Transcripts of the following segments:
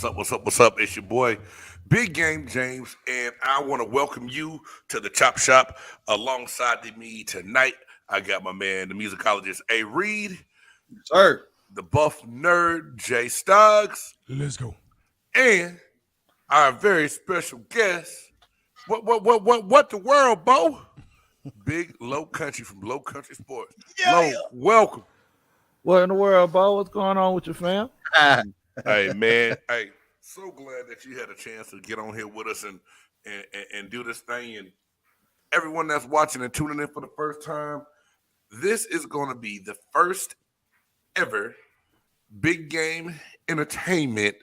What's up? What's up? What's up? It's your boy, Big Game James, and I want to welcome you to the Chop Shop. Alongside me tonight, I got my man, the musicologist A. Reed, Sir. the buff nerd J-Stogs, Let's go. and our very special guest. What the world, Bo? Big Low Kuntry from Low Kuntry Sports. Low, welcome. What in the world, Bo? What's going on with your fam? Hey man, hey, so glad that you had a chance to get on here with us and do this thing. And everyone that's watching and tuning in for the first time, this is going to be the first ever Big Game Entertainment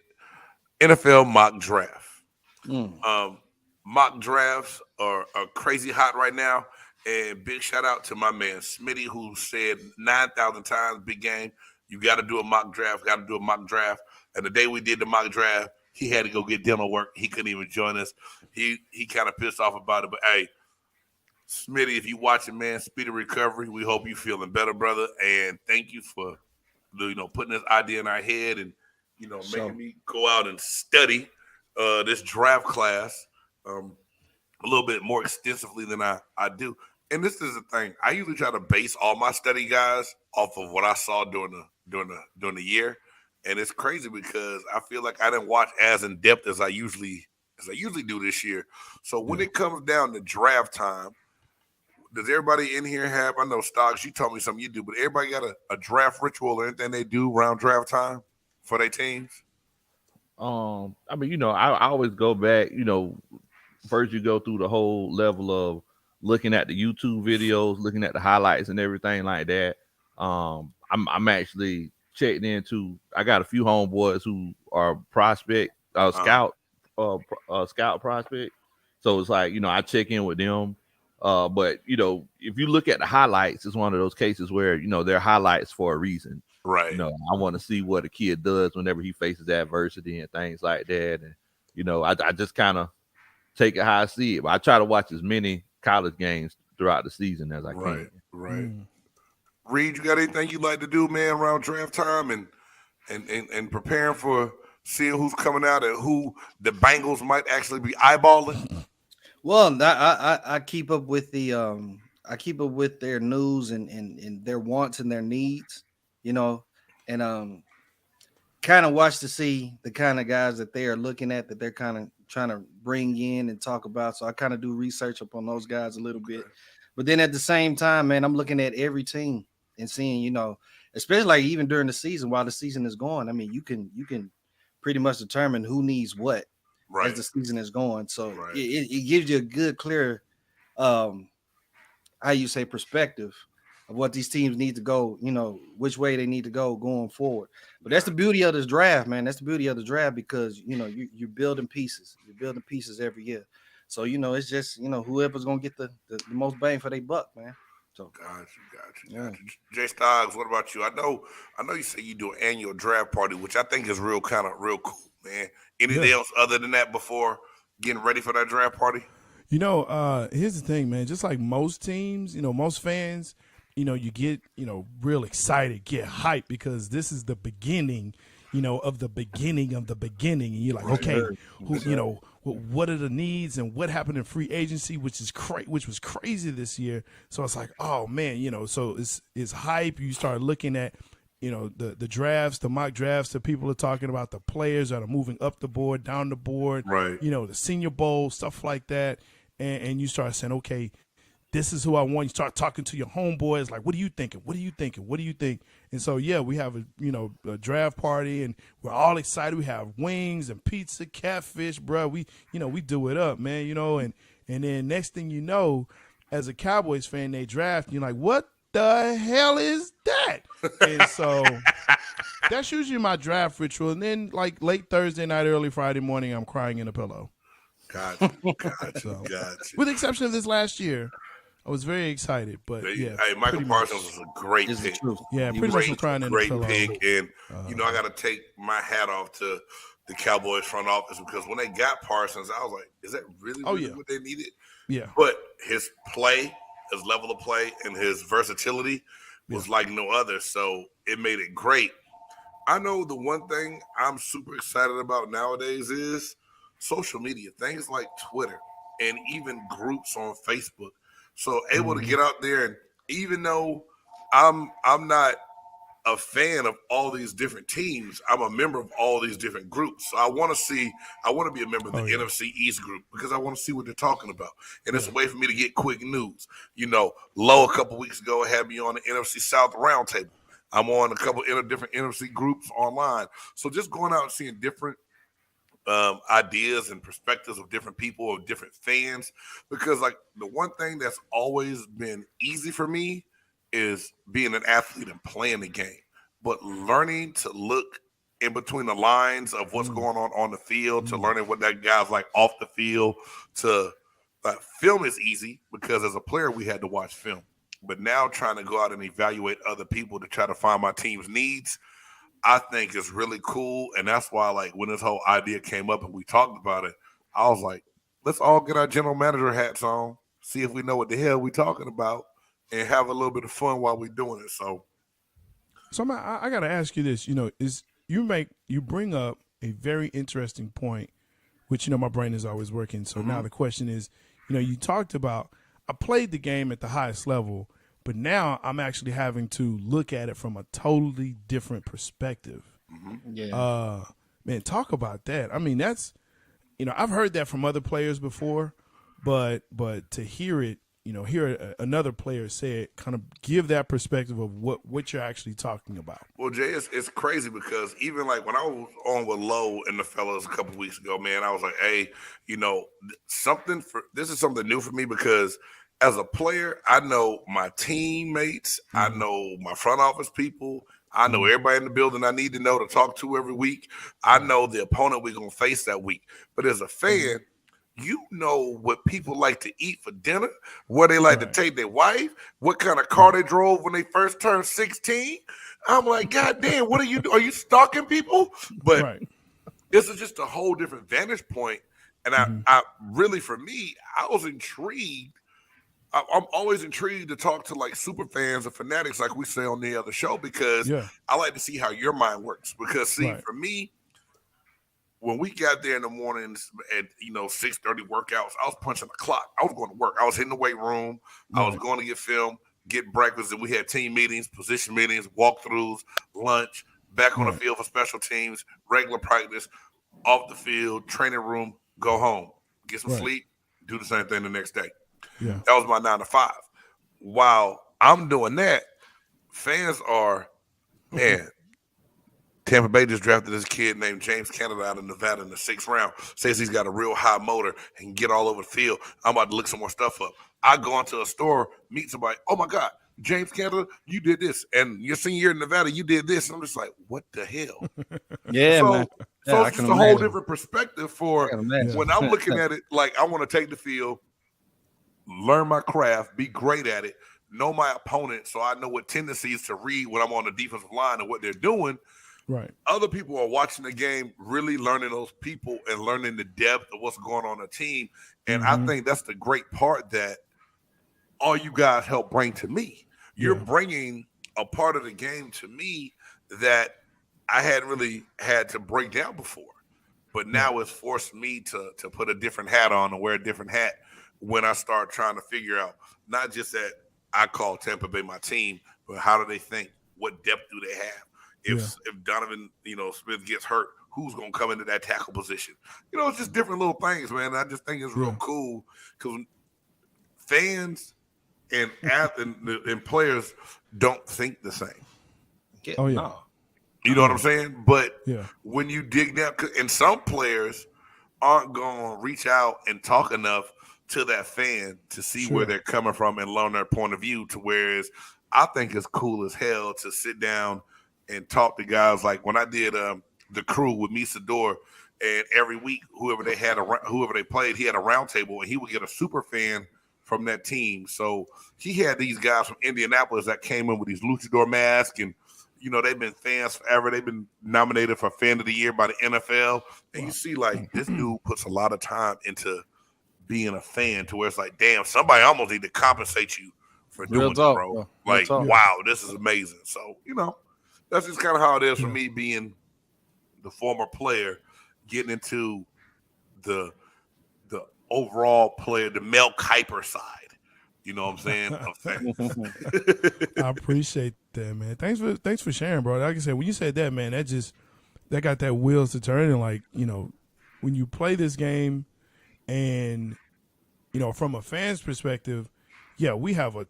NFL Mock Draft. Mock drafts are crazy hot right now. And big shout out to my man Smitty, who said 9,000 times, Big Game, you got to do a mock draft, And the day we did the mock draft, he had to go get dental work. He couldn't even join us. He kind of pissed off about it. But, hey, Smitty, if you watching, man, speedy recovery. We hope you feeling better, brother. And thank you for, putting this idea in our head and, making me go out and study this draft class a little bit more extensively than I do. And this is the thing. I usually try to base all my study guys off of what I saw during the year. And it's crazy because I feel like I didn't watch as in depth as I usually do this year. So when it comes down to draft time, does everybody in here have? I know Stocks, you told me something you do, but everybody got a draft ritual or anything they do around draft time for their teams? I always go back. First you go through the whole level of looking at the YouTube videos, looking at the highlights and everything like that. I'm actually checked into. I got a few homeboys who are prospect, scout prospect. So it's like, I check in with them. But if you look at the highlights, it's one of those cases where, they're highlights for a reason. Right. I want to see what a kid does whenever he faces adversity and things like that. And, I just kind of take it how I see it. But I try to watch as many college games throughout the season as I can. Right. Reed, you got anything you like to do, man, around draft time and preparing for seeing who's coming out and who the Bengals might actually be eyeballing? Well, I keep up with their news and their wants and their needs, and kind of watch to see the kind of guys that they are looking at, that they're kind of trying to bring in and talk about. So I kind of do research upon those guys a little bit. But then at the same time, man, I'm looking at every team and seeing, especially like even during the season, while the season is going, I mean, you can pretty much determine who needs what as the season is going. So it gives you a good, clear, perspective of what these teams need to go, which way they need to go going forward. But that's the beauty of this draft, man. That's the beauty of the draft because, you're building pieces. You're building pieces every year. So, it's just, whoever's going to get the most bang for their buck, man. So Got you. J-Stogs, what about you? I know you say you do an annual draft party, which I think is real cool, man. Anything else other than that before getting ready for that draft party? Here's the thing, man. Just like most teams, most fans, you get, real excited, get hyped because this is the beginning, of the beginning of the beginning. And you're like, okay, what are the needs and what happened in free agency, which was crazy this year. So it's like, oh man, so it's hype. You start looking at, the drafts, the mock drafts that people are talking about, the players that are moving up the board, down the board, right? The Senior Bowl, stuff like that. And you start saying, okay, this is who I want. You start talking to your homeboys, like, what are you thinking? What do you thinking? What do you think? And so, we have a draft party, and we're all excited. We have wings and pizza, catfish, bro. We do it up, man. And then next thing you know, as a Cowboys fan, they draft. And you're like, what the hell is that? And so that's usually my draft ritual. And then like late Thursday night, early Friday morning, I'm crying in a pillow. Gotcha. With the exception of this last year. I was very excited, but hey, Michael Parsons was a great pick. Yeah, pretty much crying in the pillow. Great pick, and I got to take my hat off to the Cowboys front office because when they got Parsons, I was like, "Is that really what they needed?" Yeah. But his play, his level of play, and his versatility was like no other, so it made it great. I know the one thing I'm super excited about nowadays is social media, things like Twitter and even groups on Facebook. So able to get out there, and even though I'm not a fan of all these different teams, I'm a member of all these different groups. So I want to be a member of the NFC East group because I want to see what they're talking about. And it's a way for me to get quick news. Low a couple weeks ago had me on the NFC South roundtable. I'm on a couple of different NFC groups online. So just going out and seeing different ideas and perspectives of different people, of different fans, because like the one thing that's always been easy for me is being an athlete and playing the game, but learning to look in between the lines of what's going on the field, to learning what that guy's like off the field, to film is easy because as a player we had to watch film, but now trying to go out and evaluate other people to try to find my team's needs, I think is really cool. And that's why, like, when this whole idea came up and we talked about it, I was like, let's all get our general manager hats on, see if we know what the hell we're talking about, and have a little bit of fun while we're doing it. So I got to ask you this. You bring up a very interesting point, which my brain is always working. So now the question is, you talked about I played the game at the highest level, but now I'm actually having to look at it from a totally different perspective. Yeah. Man, talk about that. I mean, that's, I've heard that from other players before, but to hear it, hear another player say it, kind of give that perspective of what you're actually talking about. Well, Jay, it's crazy because even like when I was on with Low and the fellas a couple weeks ago, man, I was like, hey, this is something new for me because as a player, I know my teammates, I know my front office people, I know everybody in the building I need to know to talk to every week. I know the opponent we're going to face that week. But as a fan, you know what people like to eat for dinner, where they like to take their wife, what kind of car they drove when they first turned 16. I'm like, God damn, what are you doing? Are you stalking people? But this is just a whole different vantage point. And I really, for me, I was intrigued. I'm always intrigued to talk to like super fans or fanatics, like we say on the other show, because I like to see how your mind works. Because for me, when we got there in the mornings at 6:30 workouts, I was punching the clock. I was going to work. I was hitting the weight room. I was going to get film, get breakfast, and we had team meetings, position meetings, walkthroughs, lunch, back on the field for special teams, regular practice, off the field, training room, go home, get some sleep, do the same thing the next day. That was my 9 to 5. While I'm doing that, fans are, man, Tampa Bay just drafted this kid named James Canada out of Nevada in the 6th round. Says he's got a real high motor and can get all over the field. I'm about to look some more stuff up. I go into a store, meet somebody. Oh, my God, James Canada, you did this. And your senior year in Nevada, you did this. And I'm just like, what the hell? Man. So it's just a whole different perspective for when I'm looking at it, like I want to take the field, learn my craft, be great at it, know my opponent so I know what tendencies to read when I'm on the defensive line and what they're doing. Right. Other people are watching the game, really learning those people and learning the depth of what's going on in the team. And I think that's the great part that all you guys help bring to me. You're bringing a part of the game to me that I hadn't really had to break down before. But now it's forced me to put a different hat on and wear a different hat when I start trying to figure out not just that I call Tampa Bay my team, but how do they think? What depth do they have? If Donovan, Smith gets hurt, who's going to come into that tackle position? It's just different little things, man. I just think it's real cool because fans and players don't think the same. Oh, yeah. No. You know what I'm saying? But when you dig down, and some players aren't going to reach out and talk enough to that fan to see where they're coming from and learn their point of view, to whereas I think it's cool as hell to sit down and talk to guys like when I did the crew with Misador, and every week whoever they played, he had a round table and he would get a super fan from that team. So he had these guys from Indianapolis that came in with these luchador masks, and they've been fans forever. They've been nominated for Fan of the Year by the NFL. And you see, like, this dude puts a lot of time into being a fan to where it's like, damn, somebody almost need to compensate you for doing it, bro. Like, wow, this is amazing. So, That's just kind of how it is for me, being the former player, getting into the overall player, the Mel Kiper side. You know what I'm saying? I appreciate that, man. Thanks for sharing, bro. Like I said, when you said that, man, that got that wheels to turn. And like, when you play this game, and from a fan's perspective, yeah, we have a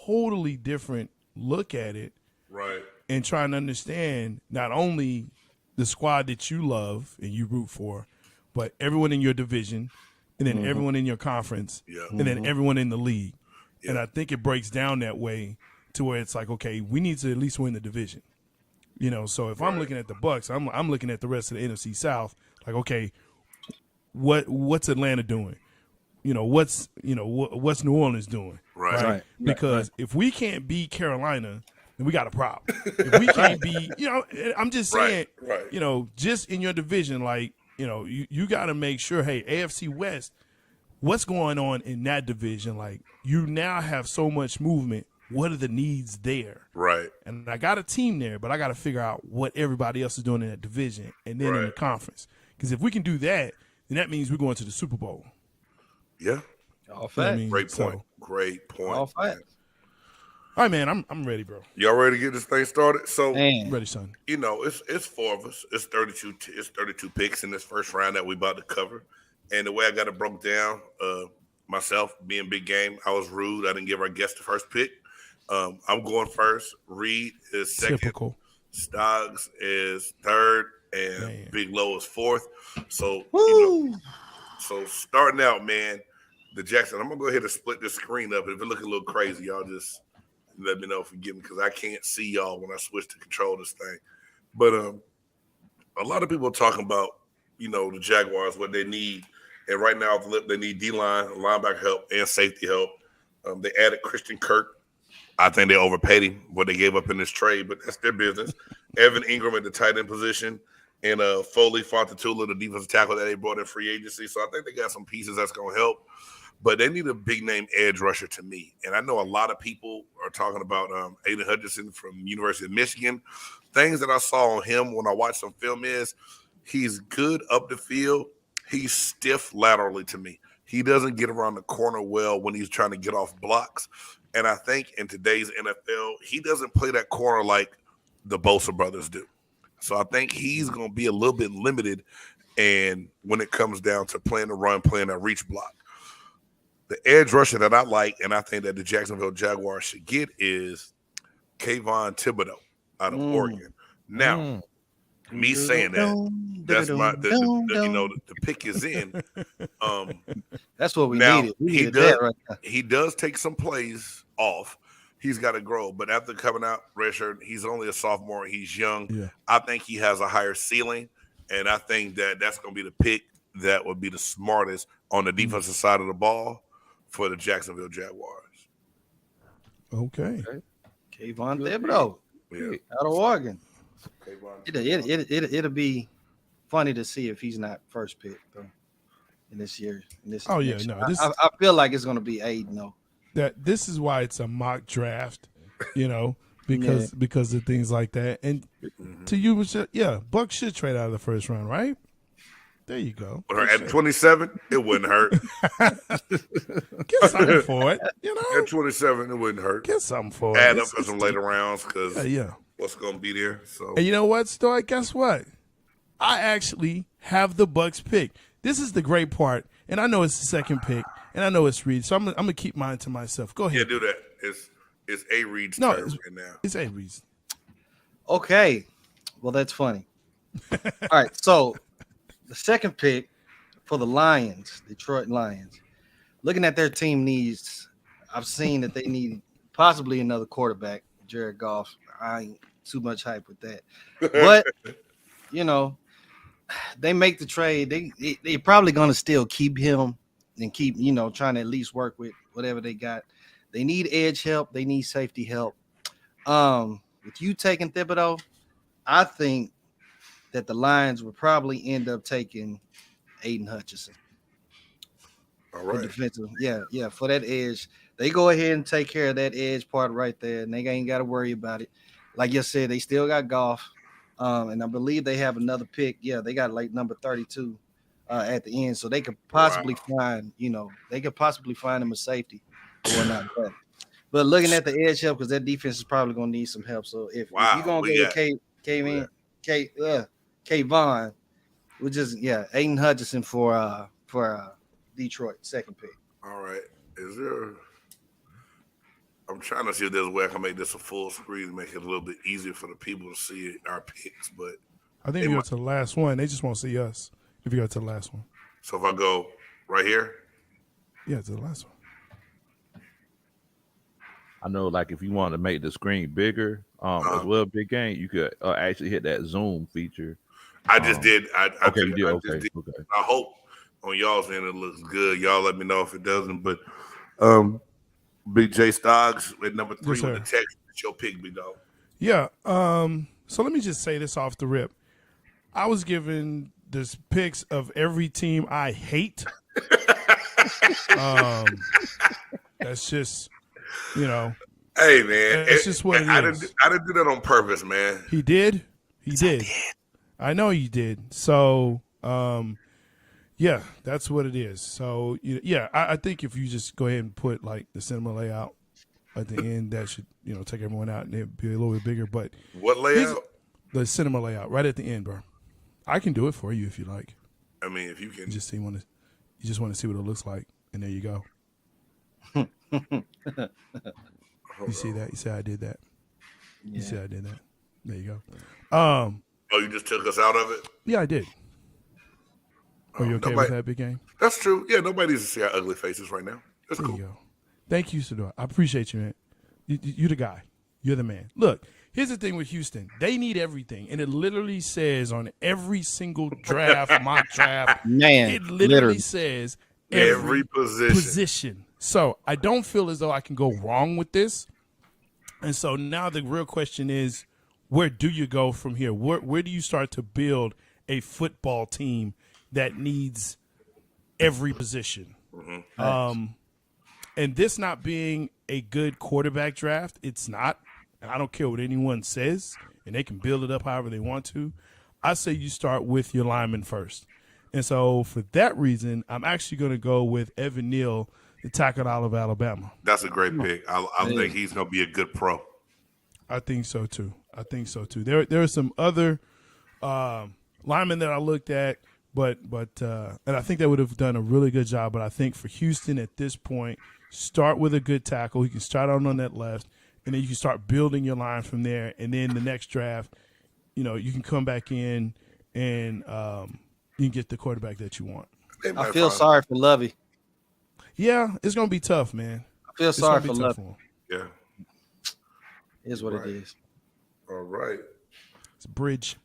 totally different look at it, right? And trying to understand not only the squad that you love and you root for, but everyone in your division, and then everyone in your conference, and then everyone in the league. Yeah. And I think it breaks down that way to where it's like, okay, we need to at least win the division. So if I'm looking at the Bucks, I'm looking at the rest of the NFC South, like, okay, what's Atlanta doing? What's New Orleans doing? Right. Because if we can't beat Carolina, then we got a problem. If we can't beat, I'm just saying, just in your division, like, you got to make sure, hey, AFC West, what's going on in that division? Like, you now have so much movement. What are the needs there? Right. And I got a team there, but I got to figure out what everybody else is doing in that division and then in the conference. Because if we can do that, then that means we're going to the Super Bowl. Yeah. All facts. Great point. Great point. All facts. All right, man, I'm ready, bro. Y'all ready to get this thing started? So, ready, son. It's four of us. It's 32 picks in this first round that we about to cover. And the way I got it broke down, myself being big game, I was rude. I didn't give our guest the first pick. I'm going first. Reed is second. Typical. Stoggs is third, and Big Low is fourth. So, so starting out, man, the Jackson. I'm gonna go ahead and split this screen up. If it look a little crazy, y'all just let me know if you get me, because I can't see y'all when I switch to control this thing. But a lot of people are talking about, the Jaguars, what they need. And right now, they need D-line, linebacker help, and safety help. They added Christian Kirk. I think they overpaid him, what they gave up in this trade, but that's their business. Evan Ingram at the tight end position, and Foley Fontatula, the defensive tackle that they brought in free agency. So I think they got some pieces that's going to help. But they need a big-name edge rusher to me. And I know a lot of people are talking about Aiden Hutchinson from University of Michigan. Things that I saw on him when I watched some film is he's good up the field. He's stiff laterally to me. He doesn't get around the corner well when he's trying to get off blocks. And I think in today's NFL, he doesn't play that corner like the Bosa brothers do. So I think he's going to be a little bit limited, and when it comes down to playing the run, playing that reach block. The edge rusher that I like, and I think that the Jacksonville Jaguars should get, is Kayvon Thibodeau out of Oregon. Now, me saying that, that's the pick is in. That's what we needed. He does take some plays off. He's got to grow, but after coming out redshirt, he's only a sophomore. He's young. Yeah. I think he has a higher ceiling, and I think that that's going to be the pick that would be the smartest on the defensive side of the ball for the Jacksonville Jaguars. Okay. Kayvon Thibodeau out of Oregon. It'll be funny to see if he's not first pick though in this year. I feel like it's going to be Aiden though. This is why it's a mock draft, because of things like that. And to you, Bucks should trade out of the first round, right? There you go. At 27, it wouldn't hurt. Get something for it, At 27, it wouldn't hurt. Get something for it. Add up for some later rounds, because what's going to be there. So, and you know what, Stoic? Guess what? I actually have the Bucks pick. This is the great part, and I know it's the second pick, and I know it's Reed, so I'm gonna keep mine to myself. Go ahead. Yeah, do that. It's A Reed's turn right now. It's A Reed's. Okay, well that's funny. All right, so the second pick for the Lions, Detroit Lions. Looking at their team needs, I've seen that they need possibly another quarterback, Jared Goff. I ain't too much hype with that, but they make the trade. They probably gonna still keep him and keep trying to at least work with whatever they got. They need edge help. They need safety help. With you taking Thibodeau, I think that the Lions would probably end up taking Aiden Hutchinson. All right. Defensive. Yeah, for that edge. They go ahead and take care of that edge part right there, and they ain't got to worry about it. like you said, they still got Goff, and I believe they have another pick. Yeah, they got like number 32 at the end, so they could possibly find, they could possibly find him a safety or whatnot. But looking at the edge help, because that defense is probably gonna need some help. So if you're gonna go with K Vaughn, we're just Aiden Hutchinson for Detroit, second pick. All right. Is there? I'm trying to see if there's a way I can make this a full screen to make it a little bit easier for the people to see our picks. But I think if you go to the last one, they just won't see us. If you go to the last one. So if I go right here? Yeah, to the last one. I know, like, if you want to make the screen bigger, as well, Big Game, you could actually hit that zoom feature. I just did. Okay, you did. Okay. I hope on y'all's end it looks good. Y'all let me know if it doesn't. But Big J-Stogs at number 3 with the text. It's your pick, big dog. Yeah. So let me just say this off the rip. I was given this picks of every team I hate. That's just, Hey man, it's just what it is. I didn't do that on purpose, man. He did. He did. I know you did. So, yeah, that's what it is. So, I think if you just go ahead and put like the cinema layout at the end, that should, take everyone out and it'd be a little bit bigger. But what layout? The cinema layout right at the end, bro. I can do it for you if you like. I mean, if you can, you just want to see what it looks like, and there you go. You see that? You see I did that? Yeah. You see I did that? There you go. You just took us out of it? Yeah, I did. Are you okay with that, Big Game? That's true. Yeah, nobody needs to see our ugly faces right now. That's cool. There you go. Thank you, Sador. I appreciate you, man. You're the guy. You're the man. Look, here's the thing with Houston. They need everything. And it literally says on every single draft, mock draft, it literally says every position. So I don't feel as though I can go wrong with this. And so now the real question is, where do you go from here? Where do you start to build a football team that needs every position? Mm-hmm. And this not being a good quarterback draft, it's not. And I don't care what anyone says, and they can build it up however they want to. I say you start with your lineman first. And so for that reason, I'm actually going to go with Evan Neal, the tackle out of Alabama. That's a great pick. I think he's going to be a good pro. I think so too. There are some other linemen that I looked at, but and I think they would have done a really good job. But I think for Houston at this point, start with a good tackle. You can start out on that left, and then you can start building your line from there. And then the next draft, you can come back in and you can get the quarterback that you want. I feel sorry for Lovey. Yeah, it's gonna be tough, man. I feel sorry for Lovey. Yeah, it is what it is. All right, it's a bridge.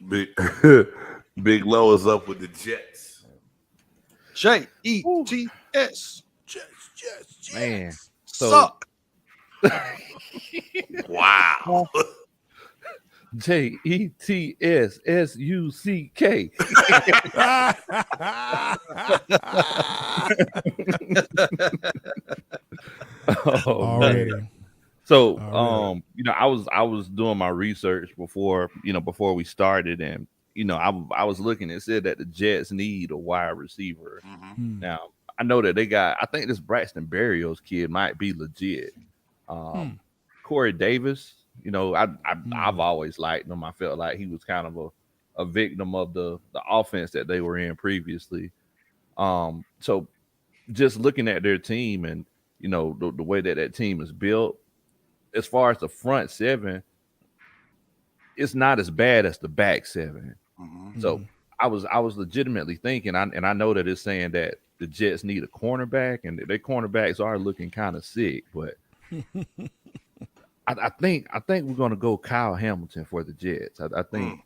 Big Low is up with the Jets. Jets. Jets. Man, suck. Wow. JETSSUCK. Already. So, I was doing my research before we started, and I was looking. It said that the Jets need a wide receiver. Mm-hmm. Now, I know that they got. I think this Braxton Berrios kid might be legit. Corey Davis. I've always liked him. I felt like he was kind of a victim of the offense that they were in previously. So just looking at their team and the way that team is built, as far as the front seven, it's not as bad as the back seven. Mm-hmm. So I was legitimately thinking, and I know that it's saying that the Jets need a cornerback, and their cornerbacks are looking kind of sick, but I think we're going to go Kyle Hamilton for the Jets. I think,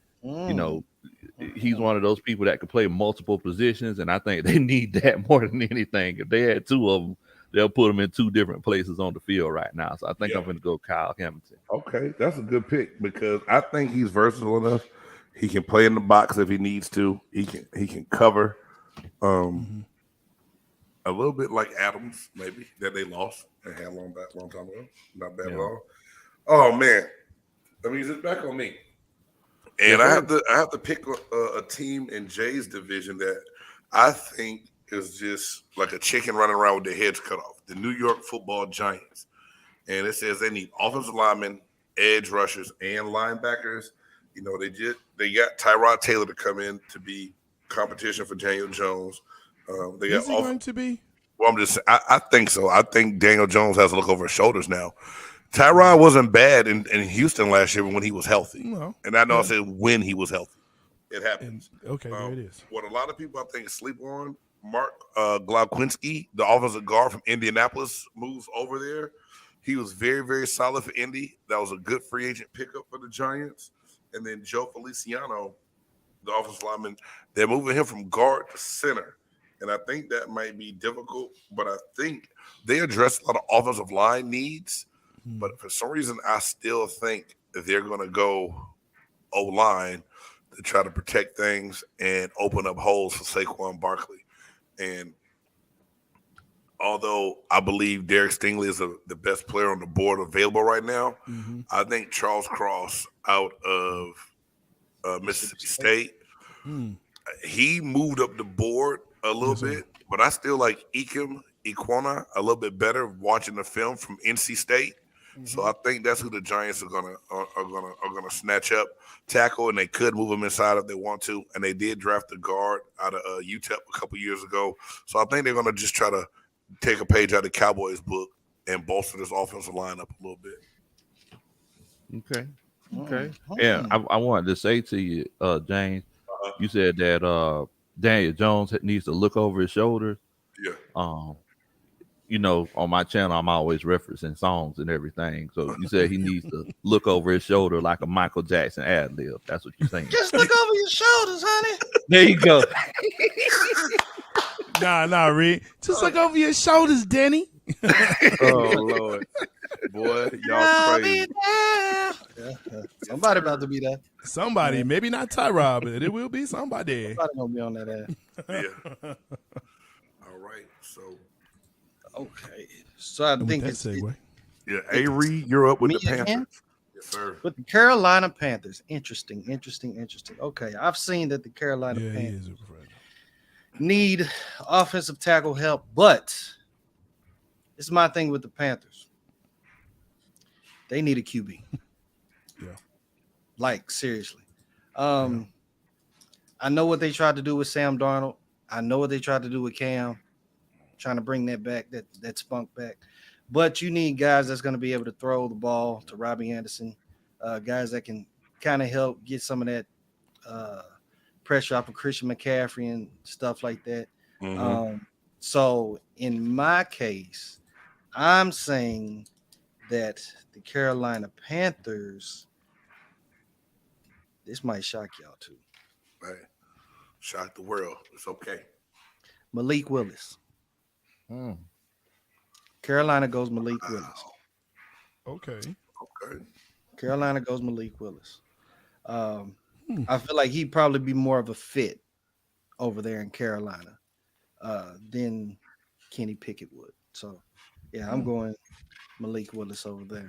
he's one of those people that could play multiple positions, and I think they need that more than anything. If they had two of them, they'll put them in two different places on the field right now. So I think I'm going to go Kyle Hamilton. Okay, that's a good pick because I think he's versatile enough. He can play in the box if he needs to. He can cover. A little bit like Adams, maybe, that they lost and had a long time ago. Not bad at all. Oh, man. I mean, it's back on me. And I have to pick a team in Jay's division that I think is just like a chicken running around with their heads cut off. The New York Football Giants. And it says they need offensive linemen, edge rushers, and linebackers. You know, they got Tyrod Taylor to come in to be competition for Daniel Jones. Is he going to be? Well, I think so. I think Daniel Jones has to look over his shoulders now. Tyrod wasn't bad in Houston last year when he was healthy. No. And I know I said when he was healthy. It happens. Okay, there it is. What a lot of people, I think, sleep on, Mark Glowinski, the offensive guard from Indianapolis, moves over there. He was very, very solid for Indy. That was a good free agent pickup for the Giants. And then Joe Feliciano, the offensive lineman, they're moving him from guard to center. And I think that might be difficult, but I think they address a lot of offensive line needs. But for some reason, I still think that they're going to go O-line to try to protect things and open up holes for Saquon Barkley. And although I believe Derek Stingley is the best player on the board available right now, I think Charles Cross out of Mississippi State, he moved up the board a little bit, but I still like Iquana a little bit better watching the film from NC State. So I think that's who the Giants are gonna snatch up, tackle, and they could move them inside if they want to. And they did draft a guard out of UTEP a couple years ago. So I think they're gonna just try to take a page out of the Cowboys book and bolster this offensive line up a little bit. Okay. Yeah, I wanted to say to you, James, you said that Daniel Jones needs to look over his shoulders. Yeah. You know, on my channel, I'm always referencing songs and everything. So you said he needs to look over his shoulder like a Michael Jackson ad lib. That's what you're saying. Just look over your shoulders, honey. There you go. Nah, Reed. Just look over your shoulders, Denny. Oh, Lord. Boy, y'all crazy. Somebody about to be there. Somebody, maybe not Tyrod, but it will be somebody. Somebody gonna be on that ass. Yeah. All right. So. Okay. So I think it's segue. Yeah, Avery, you're up with the Panthers. Again? Yes, sir. With the Carolina Panthers. Interesting. Okay, I've seen that the Carolina Yeah, Panthers need offensive tackle help, but it's my thing with the Panthers. They need a QB. Yeah. Like, seriously. I know what they tried to do with Sam Darnold. I know what they tried to do with Cam. Trying to bring that back, that spunk back. But you need guys that's going to be able to throw the ball to Robbie Anderson, guys that can kind of help get some of that pressure off of Christian McCaffrey and stuff like that. So in my case, I'm saying that the Carolina Panthers, this might shock y'all too. Right. Shock the world. It's okay. Malik Willis. Carolina goes Malik Willis. Okay. Carolina goes Malik Willis. I feel like he'd probably be more of a fit over there in Carolina than Kenny Pickett would. So, yeah, I'm going Malik Willis over there.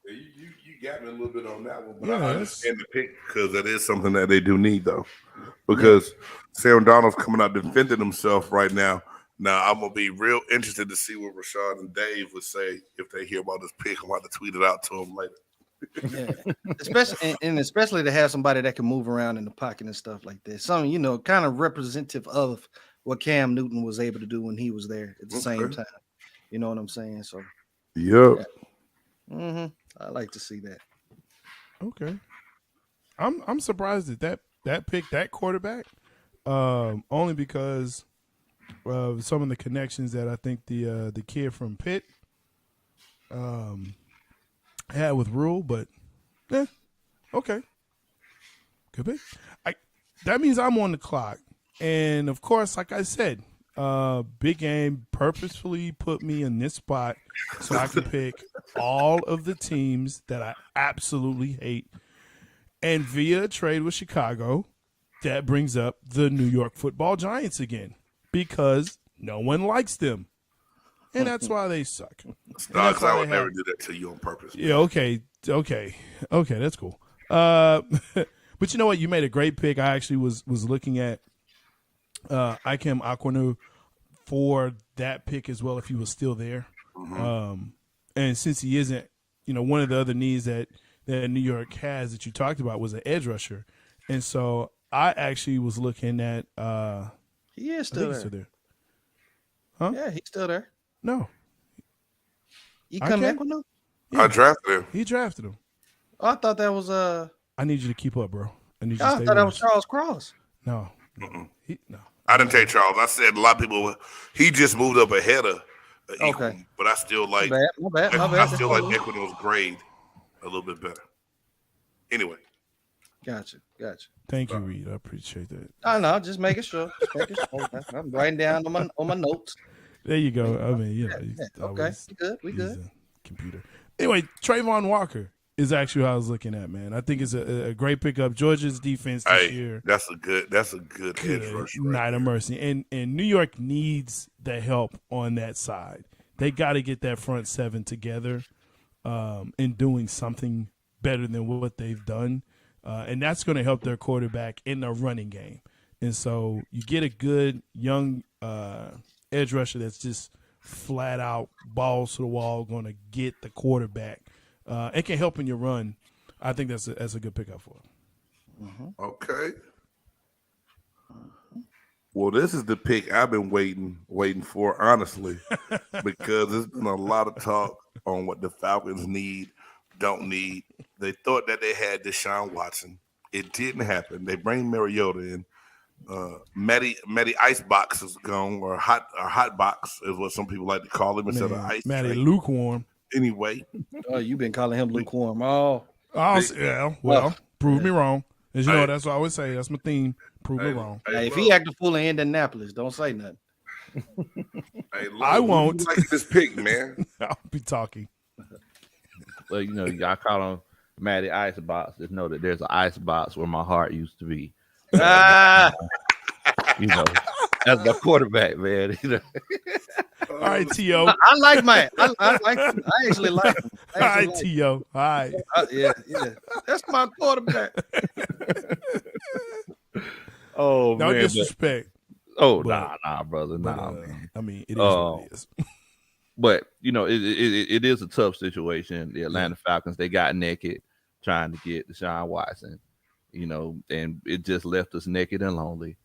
Yeah, you got me a little bit on that one, but I understand the pick because that is something that they do need, though. Because Sam Donald's coming out defending himself right now. Now, I'm going to be real interested to see what Rashad and Dave would say if they hear about this pick. I'm about to tweet it out to them later. Especially to have somebody that can move around in the pocket and stuff like that. Something, kind of representative of what Cam Newton was able to do when he was there at the same time. You know what I'm saying? So, I like to see that. Okay. I'm surprised that picked that quarterback, only because of some of the connections that I think the kid from Pitt had with Rule, but okay, could be. That means I'm on the clock, and of course, like I said, Big Game purposefully put me in this spot so I can pick all of the teams that I absolutely hate, and via trade with Chicago, that brings up the New York Football Giants again because no one likes them. And that's why they suck. Stocks, I would never do that to you on purpose. Yeah, okay. Okay, that's cool. But you know what? You made a great pick. I actually was looking at Ikem Aquanu for that pick as well if he was still there. And since he isn't, one of the other needs that New York has that you talked about was an edge rusher. And so I actually was looking at He is I think still he's still there. there. Huh? Yeah, he's still there. No. You come Okay. Equinu? I drafted him. He drafted him. Oh, I thought that was I need you to keep up, bro. I need you to I stay thought that with was us. Charles Cross. No. Mm-mm. No. I didn't take Charles. I said a lot of people. He just moved up ahead of Okay. Equinu, but I still like. My bad. I still like Equinu's grade a little bit better. Anyway, Gotcha. Thank you, Reed. I appreciate that. I know, just making sure. I'm writing down on my notes. There you go. I mean, he's Okay, always- we he's good. a computer. Anyway, Trayvon Walker is actually who I was looking at, man. I think it's a great pickup. Georgia's defense this year. that's a good edge rush. Night of mercy. And New York needs the help on that side. They got to get that front seven together and doing something better than what they've done. And that's going to help their quarterback in the running game. And so you get a good young edge rusher that's just flat out balls to the wall, going to get the quarterback. It can help in your run. I think that's a good pickup for him. Okay. Well, this is the pick I've been waiting for, honestly, because there's been a lot of talk on what the Falcons don't need. They thought that they had Deshaun Watson. It didn't happen. They bring Mariota in. Matty Icebox is gone, or hot box is what some people like to call him instead of ice. Matty Tray. lukewarm. Anyway, Oh, you've been calling him lukewarm. Oh, Prove me wrong. As you know, that's what I always say. That's my theme. Prove me wrong. hey, if he acting fool in Indianapolis, don't say nothing. I won't. Who like this pick, man. I'll be talking. Well, y'all call him Matty Icebox. Just know that there's an icebox where my heart used to be. As my quarterback, man. All right, T.O. I like Matt. I actually like him. All right, T.O. All right. Yeah. That's my quarterback. Oh, No man. disrespect. Nah, brother. But, Nah, man. I mean, it is what it is. But it is a tough situation. The Atlanta Falcons, they got naked trying to get Deshaun Watson, and it just left us naked and lonely.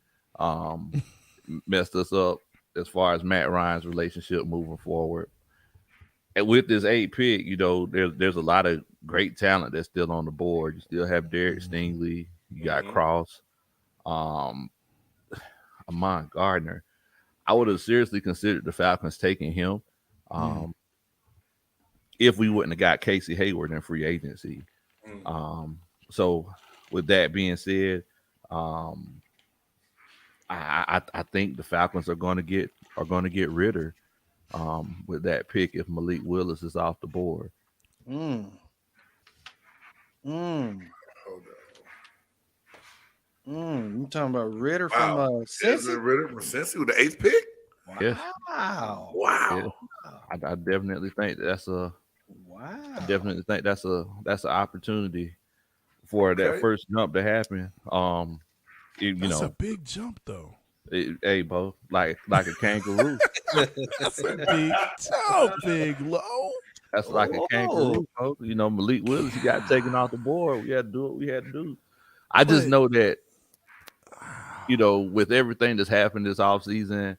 Messed us up as far as Matt Ryan's relationship moving forward. And with this 8 pick, there's a lot of great talent that's still on the board. You still have Derek Stingley, you got Cross, Amon Gardner. I would have seriously considered the Falcons taking him. If we wouldn't have got Casey Hayward in free agency. So with that being said, I think the Falcons are going to get Ritter with that pick if Malik Willis is off the board. You talking about Ritter from Cincy? Ritter from Cincy with the 8th pick? Yes. Wow. Wow. I definitely think that's a Wow. I definitely think that's an opportunity for that first jump to happen. That's a big jump, though. Hey, Bo, like a kangaroo. That's a big jump, big low. That's like a kangaroo, Bo. Malik Willis, he got taken off the board. We had to do what we had to do. I just know that, with everything that's happened this offseason,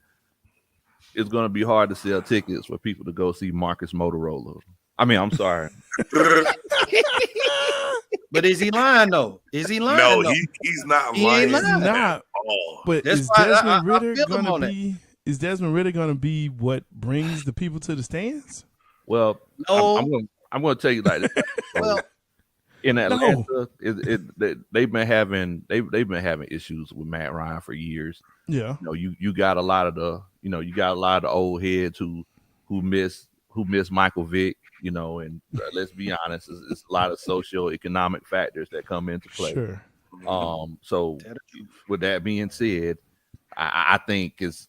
it's going to be hard to sell tickets for people to go see Marcus Motorola. I mean, I'm sorry. But is he lying though? Is he lying? No, though? He's not He lying. ain't lying. He's not. But That's is why Desmond I Ritter feel him gonna on be? Is Desmond Ritter gonna be what brings the people to the stands? Well, No. I'm going to tell you like this. Well, in Atlanta, they've been having issues with Matt Ryan for years. Yeah. You got a lot of the old heads who miss Michael Vick. And let's be honest, it's a lot of socioeconomic factors that come into play. Sure. So with that being said, I think if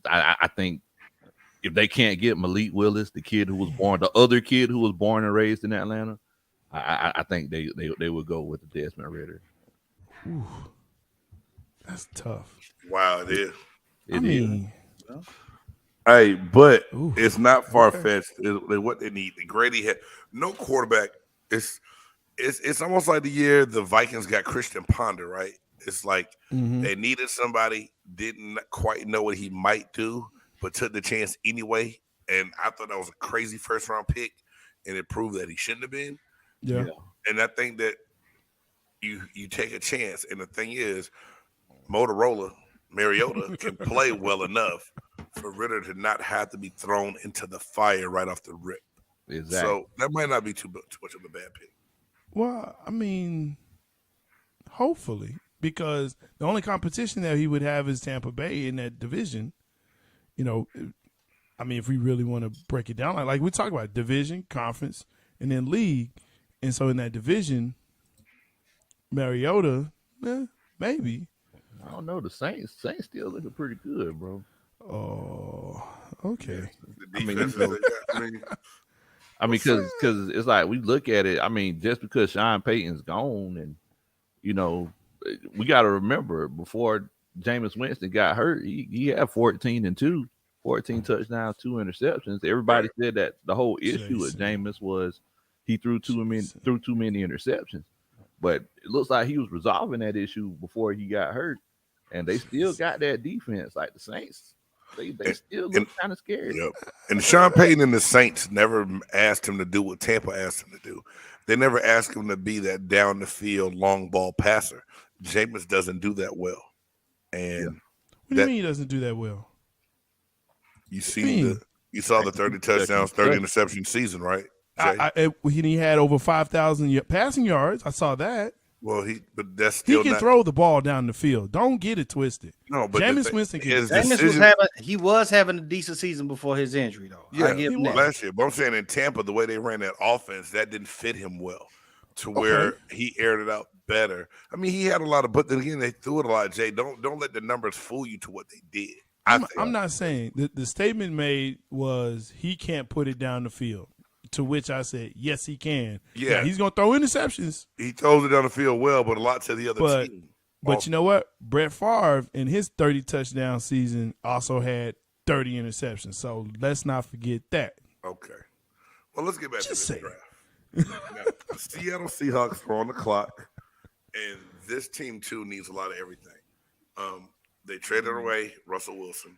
they can't get Malik Willis, the other kid who was born and raised in Atlanta, I think they would go with the Desmond Ritter. Ooh, that's tough. Wow, it is. I It is. mean, Hey, but ooh, it's not far okay. fetched. What they need. Grady had no quarterback. It's almost like the year the Vikings got Christian Ponder, right? It's like Mm-hmm. they needed somebody, didn't quite know what he might do, but took the chance anyway. And I thought that was a crazy first round pick, and it proved that he shouldn't have been. Yeah. And I think that you take a chance. And the thing is, Mariota can play well enough for Ritter to not have to be thrown into the fire right off the rip. Exactly. So that might not be too much of a bad pick. Well, I mean, hopefully, because the only competition that he would have is Tampa Bay in that division. You know, I mean, if we really want to break it down, like we talk about division, conference, and then league, and so in that division, Mariota, maybe. I don't know. The Saints still looking pretty good, bro. Oh, okay. The I mean, defense, you know, I mean, because it's like we look at it. I mean, just because Sean Payton's gone, and you know, we got to remember before Jameis Winston got hurt, he had 14 touchdowns, 2 interceptions. Everybody said that the whole issue with Jameis was he threw too many interceptions. But it looks like he was resolving that issue before he got hurt, and they still got that defense. Like the Saints, they still look kind of scary. Yep. And Sean Payton and the Saints never asked him to do what Tampa asked him to do. They never asked him to be that down the field long ball passer. Jameis doesn't do that well. And what do you mean he doesn't do that well? You saw the 30 touchdowns, 30 interception season, right? He had over 5,000 passing yards. I saw that. Well, but that's still he can throw the ball down the field. Don't get it twisted. No, but Jameis Winston can. He was having a decent season before his injury, though. Yeah, last year. But I'm saying in Tampa, the way they ran that offense, that didn't fit him well. To where he aired it out better. I mean, he had a lot of, but then again, they threw it a lot. Jay, don't let the numbers fool you to what they did. I'm not saying the statement made was he can't put it down the field. To which I said, yes, he can. Yeah, now, he's gonna throw interceptions. He throws it down the field well, but a lot to the other team. But you know what? Brett Favre in his 30 touchdown season also had 30 interceptions. So let's not forget that. Okay. Well, let's get back to the draft. Now, the Seattle Seahawks are on the clock, and this team too needs a lot of everything. They traded away Russell Wilson.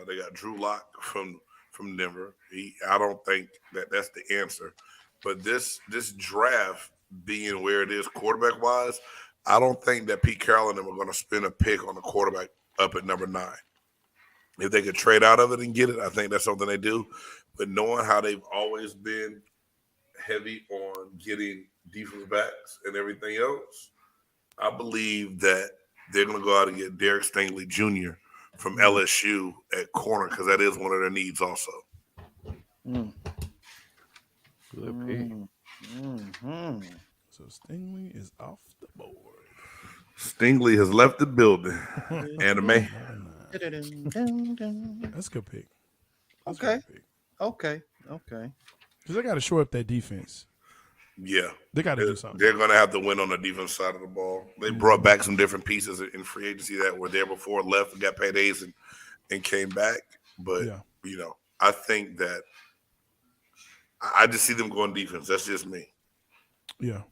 They got Drew Lock from Denver. I don't think that's the answer. But this draft being where it is quarterback wise, I don't think that Pete Carroll and them are going to spend a pick on the quarterback up at number 9. If they could trade out of it and get it, I think that's something they do. But knowing how they've always been heavy on getting defensive backs and everything else, I believe that they're going to go out and get Derek Stingley Jr. from LSU at corner because that is one of their needs also. Good pick. Mm-hmm. So Stingley is off the board. Stingley has left the building. Anime. That's a good pick. Okay. Because they got to shore up that defense. Yeah. They got to do something. They're going to have to win on the defense side of the ball. They brought back some different pieces in free agency that were there before, left and got paydays and came back. But, I think that I just see them going defense. That's just me. Yeah,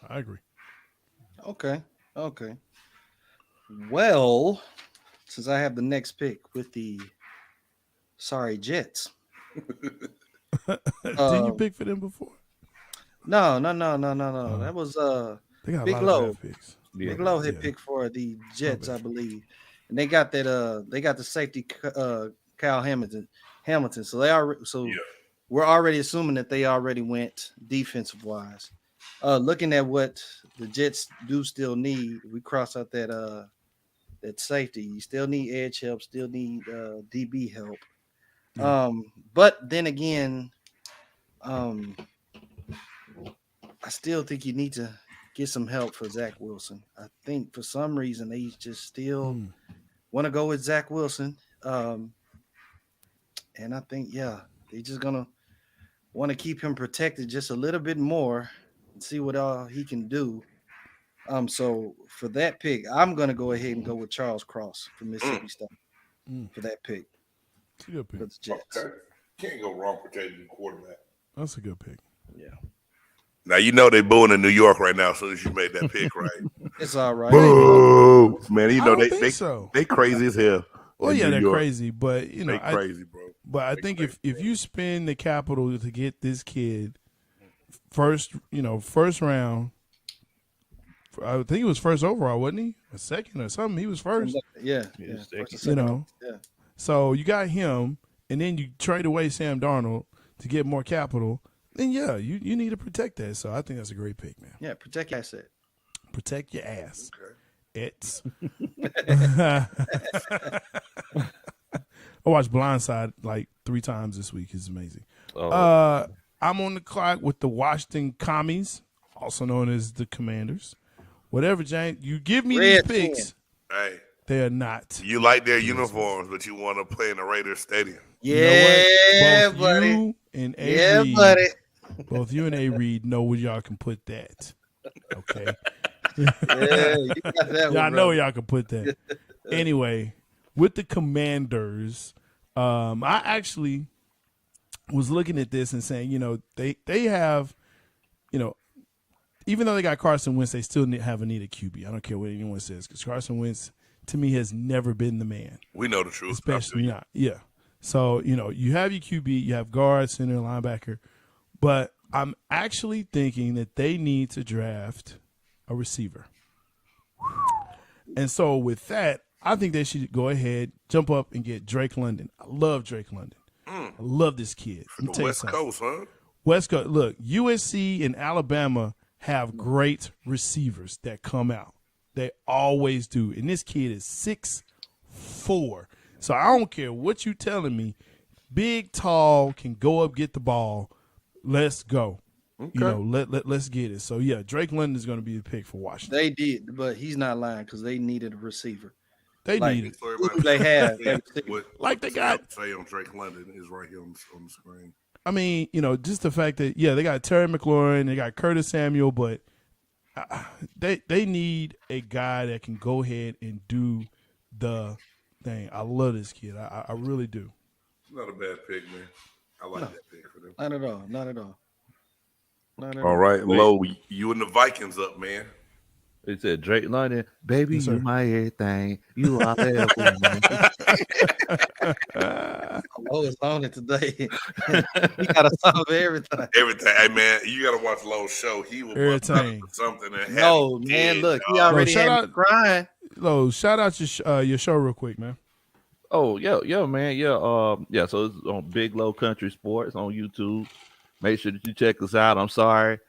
I agree. Okay. Well, since I have the next pick with the Jets. Didn't you pick for them before? No. That was they got Big a lot of picks. Big Low had picked for the Jets, I believe, and they got that. They got the safety Kyle Hamilton. So they are we're already assuming that they already went defensive wise. Looking at what the Jets do still need, we cross out that safety. You still need edge help, still need DB help. But then again, I still think you need to get some help for Zach Wilson. I think for some reason they just still want to go with Zach Wilson. And I think, they're just gonna Want to keep him protected just a little bit more and see what all he can do. So for that pick, I'm gonna go ahead and go with Charles Cross from Mississippi State Mm. for that pick It's a good for pick. the Jets. Okay. Can't go wrong protecting the quarterback. That's a good pick. Yeah, Now you know they booing in New York right now as soon as you made that pick, right? it's all right. Boo! Man, you I know don't think so. they crazy as hell. Well, in yeah, New they're York. crazy, but you know, They crazy, bro. but I think if you spend the capital to get this kid first round, I think he was first overall, wasn't he? A second or something. He was first. Yeah, Yeah, first or second. You second. know, Yeah. so you got him, and then you trade away Sam Darnold to get more capital. Then yeah, you need to protect that. So I think that's a great pick, man. Yeah, protect your asset. Protect your ass. Okay. It's. I watched Blindside like 3 times this week. It's amazing. Oh, I'm on the clock with the Washington Commies, also known as the Commanders. Whatever, Jane, you give me Red these picks, Hey, they are not. you like their uniforms, but you want to play in the Raiders Stadium. You know what? Yeah, Both buddy. you and A. Yeah, Reed, buddy. both you and A. Reed know where y'all can put that. Okay. Yeah, you got that Y'all one, know bro. y'all can put that. Anyway, with the Commanders, I actually was looking at this and saying, they have, even though they got Carson Wentz, they still have a need a QB. I don't care what anyone says, because Carson Wentz, to me, has never been the man. We know the truth. Especially not. Yeah. So, you have your QB, you have guard, center, linebacker, but I'm actually thinking that they need to draft a receiver. And so with that, I think they should go ahead, jump up and get Drake London. I love Drake London. I love this kid. Let me The tell you West something. Coast, huh? West Coast. Look, USC and Alabama have great receivers that come out. They always do. And this kid is 6'4". So I don't care what you telling me. Big, tall, can go up, get the ball. Let's go. Okay. Let's get it. So yeah, Drake London is going to be the pick for Washington. They did, but he's not lying because they needed a receiver. They like- need it. Sorry Who about do they have? Like they got- say on Drake London is right here on the screen. I mean, just the fact that they got Terry McLaurin, they got Curtis Samuel, but they need a guy that can go ahead and do the thing. I love this kid. I really do. It's not a bad pick, man. I like that pick for them. Not at all. Not at all. Not at All all. right, Low, you and the Vikings up, man. They said Drake London, baby, Yes, you sir. my everything. You are there for me. Oh, it's on it today. He got a song for everything. Everything. Hey, man, you got to watch Low's show. He will bust out Everything. for something. And No, have it man, dead, look, he dog. already shout had me out- crying. Lo, shout out your show real quick, man. Oh, yeah, man. Yeah. So it's on Big Low Country Sports on YouTube. Make sure that you check us out. I'm sorry.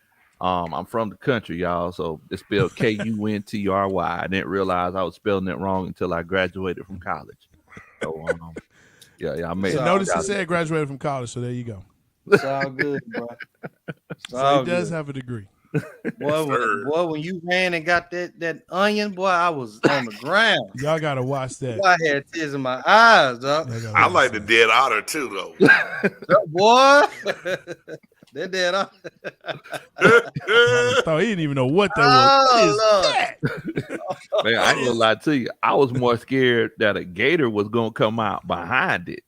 I'm from the country, y'all. So it's spelled Kuntry. I didn't realize I was spelling it wrong until I graduated from college. So yeah, I made So- Notice he said graduated from college, so there you go. It's all good, bro. It's So all he does good. have a degree. Boy, when you ran and got that onion, boy, I was on the ground. Y'all gotta watch that. Boy, I had tears in my eyes, dog. Y'all gotta I watch like the that. dead otter too, though. Boy, that dead on. I thought he didn't even know what that was. Oh, What is Lord. that? Man, I ain't gonna lie to you. I was more scared that a gator was gonna come out behind it.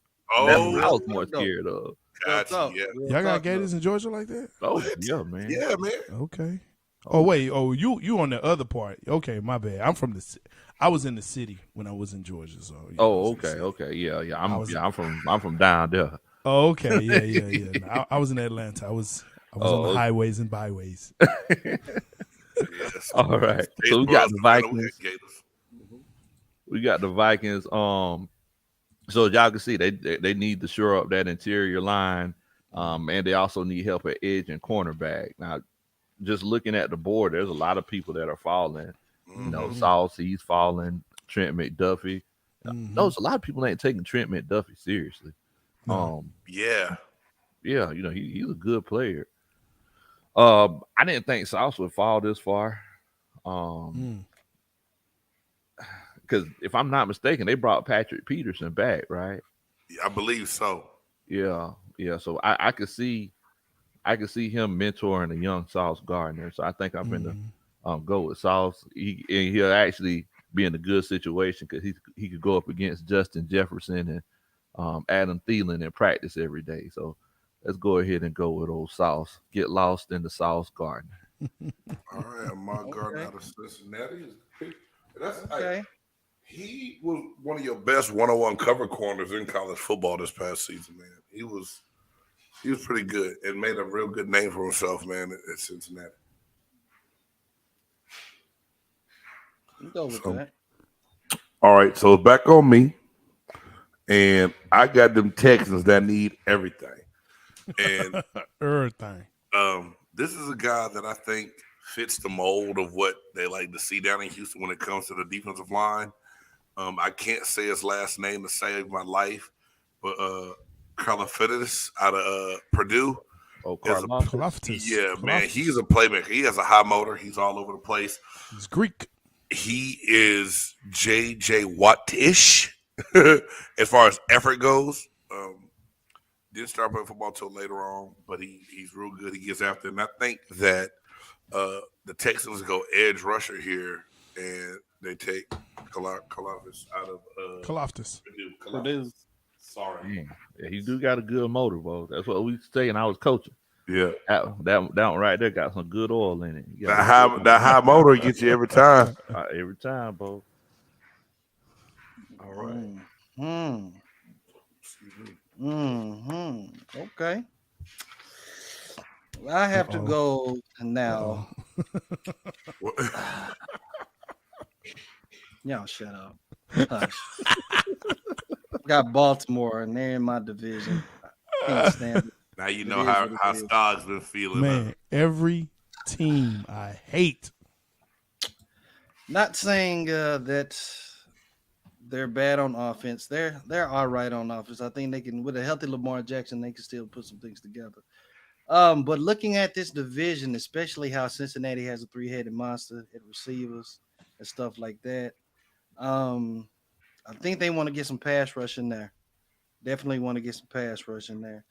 That's what I was more scared of. Gotcha. Yeah. Y'all got gators in Georgia like that? Oh, yeah, man. Yeah, man. Okay. Oh wait. Oh, you on the other part? Okay, my bad. I was in the city when I was in Georgia. So. Yeah, I was Oh, in the city. okay. Yeah. I'm from down there. Oh, okay. Yeah. No, I was in Atlanta. I was on the okay. highways and byways. Yes. All right. States So we got Bros the ran away Vikings. with Gators. We got the Vikings. So as y'all can see, they need to shore up that interior line. And they also need help at edge and cornerback. Now, just looking at the board, there's a lot of people that are falling. You know, Sauce, he's falling. Trent McDuffie. Notice a lot of people ain't taking Trent McDuffie seriously. No. Yeah. Yeah, he's a good player. I didn't think Sauce would fall this far. Because if I'm not mistaken, they brought Patrick Peterson back, right? I believe so. Yeah. So I could see I can see him mentoring a young Sauce Gardner. So I think I'm going to go with Sauce. He'll actually be in a good situation because he could go up against Justin Jefferson and Adam Thielen in practice every day. So let's go ahead and go with old Sauce. Get lost in the Sauce Gardner. All right, Mark Gardner out of Cincinnati. That's Okay. he was one of your best one-on-one cover corners in college football this past season, man. He was pretty good and made a real good name for himself, man, at Cincinnati. Go with that. All right, so it's back on me. And I got them Texans that need everything. And everything. This is a guy that I think fits the mold of what they like to see down in Houston when it comes to the defensive line. I can't say his last name to save my life, but Karlaftis out of Purdue. Oh, Karlaftis. Yeah, man, he's a playmaker. He has a high motor. He's all over the place. He's Greek. He is J.J. Watt-ish as far as effort goes. Didn't start playing football till later on, but he's real good. He gets after it. And I think that the Texans go edge rusher here, and they take Karlaftis out of Purdue. Sorry. Yeah, he do got a good motor, bro. That's what we say, and I was coaching. Yeah, that one right there got some good oil in it. That high motor gets you every time. Every time, bro. All right. Okay. I have to go now. Y'all shut up. Hush. Got Baltimore, and they're in my division. I can't stand it. Now you know how Stogs been feeling. Man, every team I hate. Not saying that they're bad on offense. They're all right on offense. I think they can, with a healthy Lamar Jackson, they can still put some things together. But looking at this division, especially how Cincinnati has a three-headed monster at receivers and stuff like that, I think they want to get some pass rush in there. Definitely want to get some pass rush in there.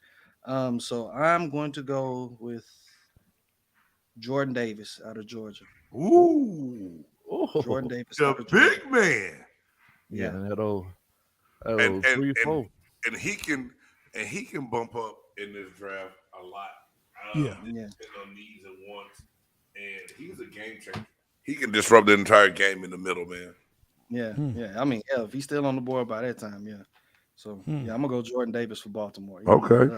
So I'm going to go with Jordan Davis out of Georgia. Ooh. Jordan Davis, the big man. Yeah, that old and 3-4. And he can bump up in this draft a lot. Yeah. On needs and wants, and he's a game changer. He can disrupt the entire game in the middle, man. Yeah, yeah. I mean, if he's still on the board by that time, yeah. So yeah, I'm gonna go Jordan Davis for Baltimore. Okay.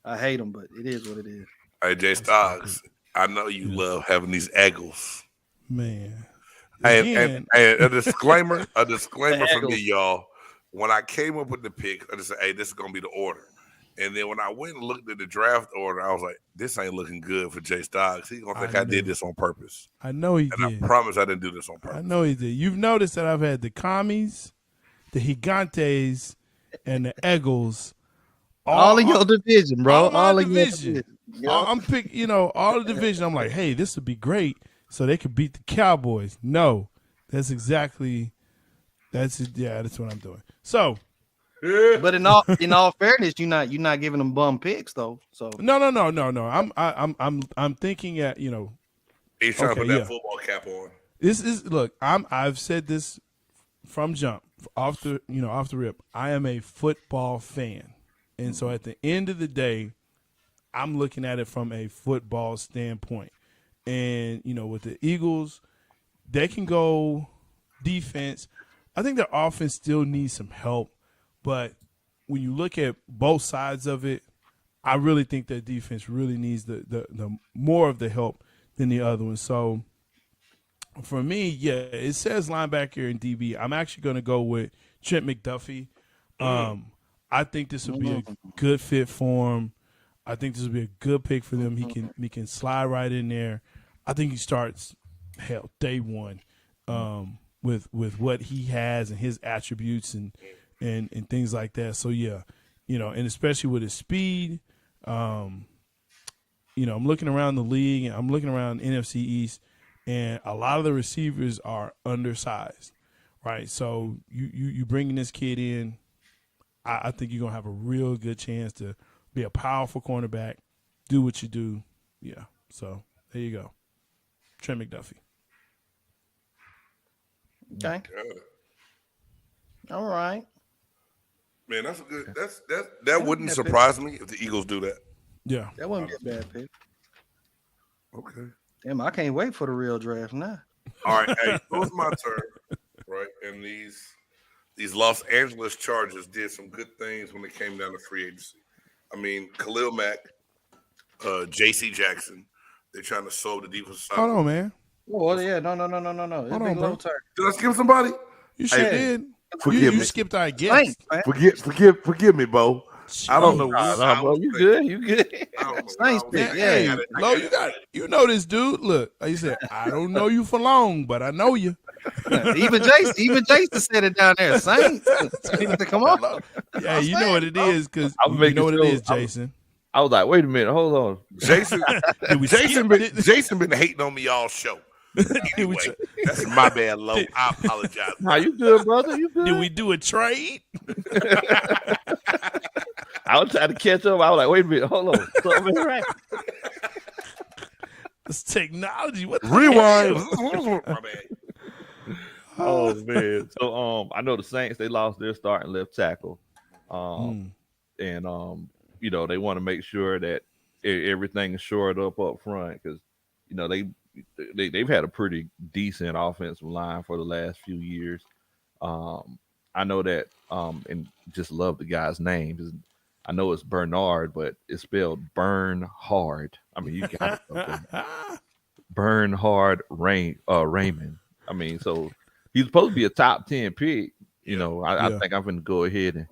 I hate him, but it is what it is. Hey, J-Stogs, I know you love having these Eagles. Man. And a disclaimer from me, y'all. When I came up with the pick, I just said, hey, this is going to be the order. And then when I went and looked at the draft order, I was like, this ain't looking good for J-Stogs. He's going to think I did this on purpose. I know he did. And I promise I didn't do this on purpose. I know he did. You've noticed that I've had the Commies, the Gigantes, and the Eagles. All in your division, bro. All in your division. I'm picking, all the division. I'm like, hey, this would be great. So they could beat the Cowboys. No, that's what I'm doing. So, but in all fairness, you're not giving them bum picks though. So no. I'm thinking at he's trying to put that football cap on. This is I've said this from jump off the rip. I am a football fan, and so at the end of the day, I'm looking at it from a football standpoint. And, with the Eagles, they can go defense. I think their offense still needs some help. But when you look at both sides of it, I really think that defense really needs the more of the help than the other one. So, for me, yeah, it says linebacker and DB. I'm actually going to go with Trent McDuffie. I think this would be a good fit for him. I think this would be a good pick for them. He can slide right in there. I think he starts day one with what he has and his attributes and things like that. So yeah, and especially with his speed, I'm looking around the league and I'm looking around NFC East, and a lot of the receivers are undersized, right? So you bringing this kid in, I think you're gonna have a real good chance to be a powerful cornerback, do what you do. Yeah. So there you go. Trent McDuffie. Okay. Good. All right. Man, that's a good. That wouldn't surprise me if the Eagles do that. Yeah. That wouldn't be a bad pick. Okay. Damn, I can't wait for the real draft now. All right. Hey, it was my turn, right? And these Los Angeles Chargers did some good things when it came down to free agency. I mean, Khalil Mack, J.C. Jackson. They're trying to solve the defensive side. Hold on, man. Oh yeah, no. It's Hold big on, low bro. turn. Did I skip somebody? You sure did. Forgive You me. skipped our guest. Thanks, man. Forgive me, Bo. I don't know. Nah, bro, you good? You good? Saints pick, yeah. Hey, Lo, you know this dude. Look, like you said, I don't know you for long, but I know you. Even Jason said it down there. Saints. Come on. Yeah, you know what it is because I'm you making know what it sure- is, Jason. I was like, wait a minute, hold on. Jason been hating on me all show. Anyway, that's my bad, Lo. I apologize. Nah, you good, brother? You good? Did we do a trade? I was trying to catch up. I was like, wait a minute, hold on. Something ain't right. It's technology. What the Rewind. hell? My bad. Oh man. So I know the Saints, they lost their starting left tackle. And you know, they want to make sure that everything is shored up front because you know they've had a pretty decent offensive line for the last few years. I know that and just love the guy's name. I know it's Bernard, but it's spelled Burn Hard. I mean, you got it. Bernhard Raymond. I mean, so he's supposed to be a top 10 pick. You know, I think I'm going to go ahead and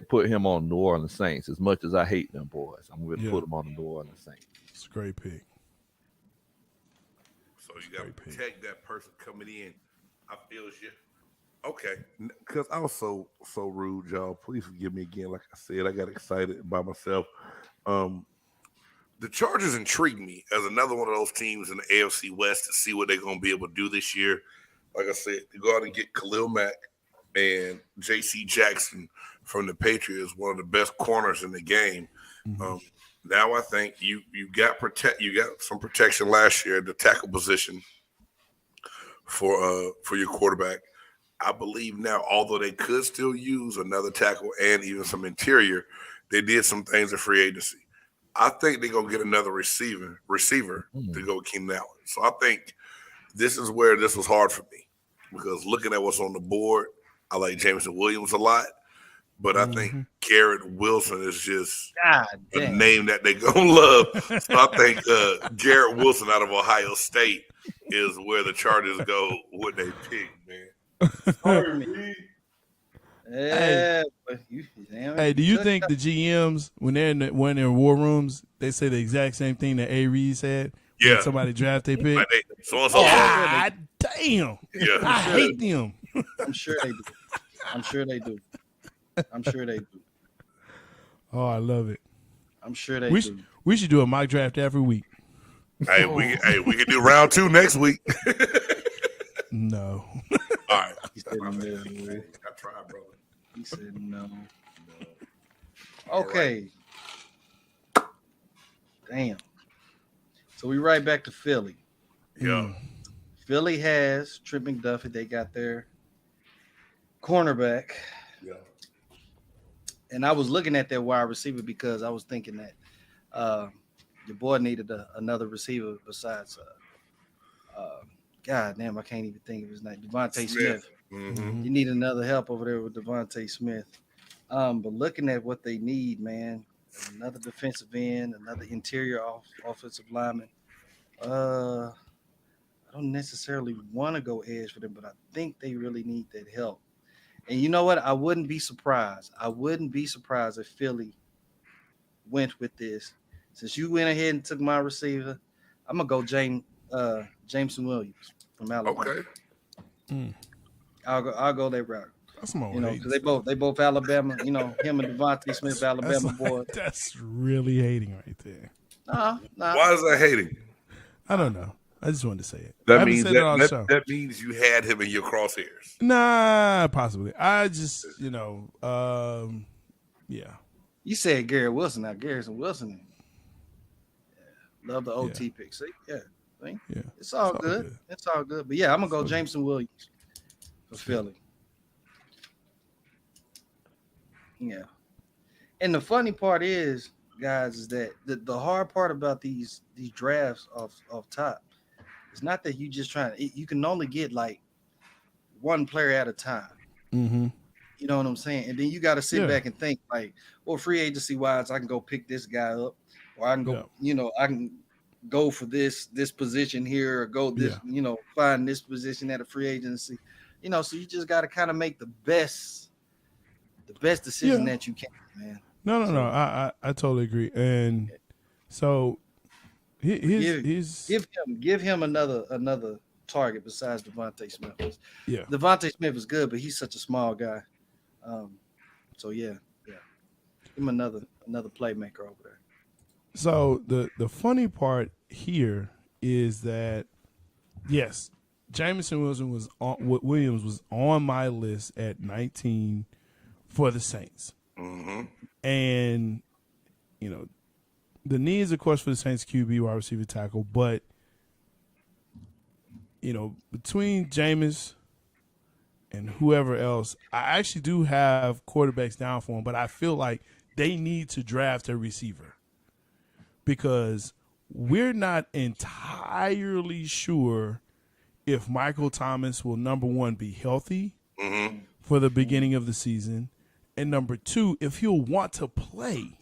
put him on New Orleans Saints. As much as I hate them boys, I'm going to put him on the New Orleans Saints. It's a great pick. So you got to protect that person coming in. I feel you. Okay, because I was so rude, y'all. Please forgive me again. Like I said, I got excited by myself. The Chargers intrigued me as another one of those teams in the AFC West to see what they're going to be able to do this year. Like I said, to go out and get Khalil Mack and J.C. Jackson from the Patriots, one of the best corners in the game. Mm-hmm. Now I think you got some protection last year at the tackle position for your quarterback. I believe now, although they could still use another tackle and even some interior, they did some things in free agency. I think they're going to get another receiver to go with Keenan Allen. So I think this is where this was hard for me because looking at what's on the board, I like Jameson Williams a lot, but I think Garrett Wilson is just a name that they're going to love. So I think Garrett Wilson out of Ohio State is where the Chargers go when they pick, man. Hey, do you think the GMs when they're in war rooms, they say the exact same thing that A. Reed said? Yeah. When somebody draft their pick. God damn! Yeah. I hate them. I'm sure they do. Oh, I love it. I'm sure they do. We should do a mock draft every week. Hey, we can do round 2 next week. No. All right. He said no. I tried, brother. He said no. Okay. Right. Damn. So we right back to Philly. Yeah. Philly has Trent McDuffie. They got their cornerback. Yeah. And I was looking at their wide receiver because I was thinking that your boy needed another receiver besides God damn, I can't even think of his name. Devontae Smith. Mm-hmm. You need another help over there with Devontae Smith. But looking at what they need, man, another defensive end, another interior offensive lineman. I don't necessarily want to go edge for them, but I think they really need that help. And you know what? I wouldn't be surprised. If Philly went with this. Since you went ahead and took my receiver, I'm gonna go Jameson Williams from Alabama. Okay. I'll go that route. That's more because they both Alabama. You know, him and Devontae Smith, Alabama boy. That's really hating right there. Nah. Why is that hating? I don't know. I just wanted to say it. That means you had him in your crosshairs. Nah, possibly. I just, yeah. You said Garrett Wilson. Now Garrett Wilson. Love the OT pick. See, yeah. See? Yeah. It's all good. It's all good. But yeah, I'm gonna go Jameson Williams for Philly. Yeah. And the funny part is, guys, is that the hard part about these drafts off top, it's not that you just trying to, you can only get like one player at a time. Mm-hmm. You know what I'm saying? And then you got to sit back and think like, well, free agency wise, I can go pick this guy up, or I can go, I can go for this position here, or go this, find this position at a free agency. So you just got to kind of make the best decision that you can, man. No. I totally agree. And so give him another target besides Devontae Smith. Yeah, Devontae Smith is good, but he's such a small guy. So give him another playmaker over there. So the funny part here is that yes, Jameson Williams was on my list at 19 for the Saints. Mm-hmm. And, the needs, of course, for the Saints QB, wide receiver, tackle. But, between Jameis and whoever else, I actually do have quarterbacks down for them. But I feel like they need to draft a receiver because we're not entirely sure if Michael Thomas will, number one, be healthy for the beginning of the season. And number two, if he'll want to play,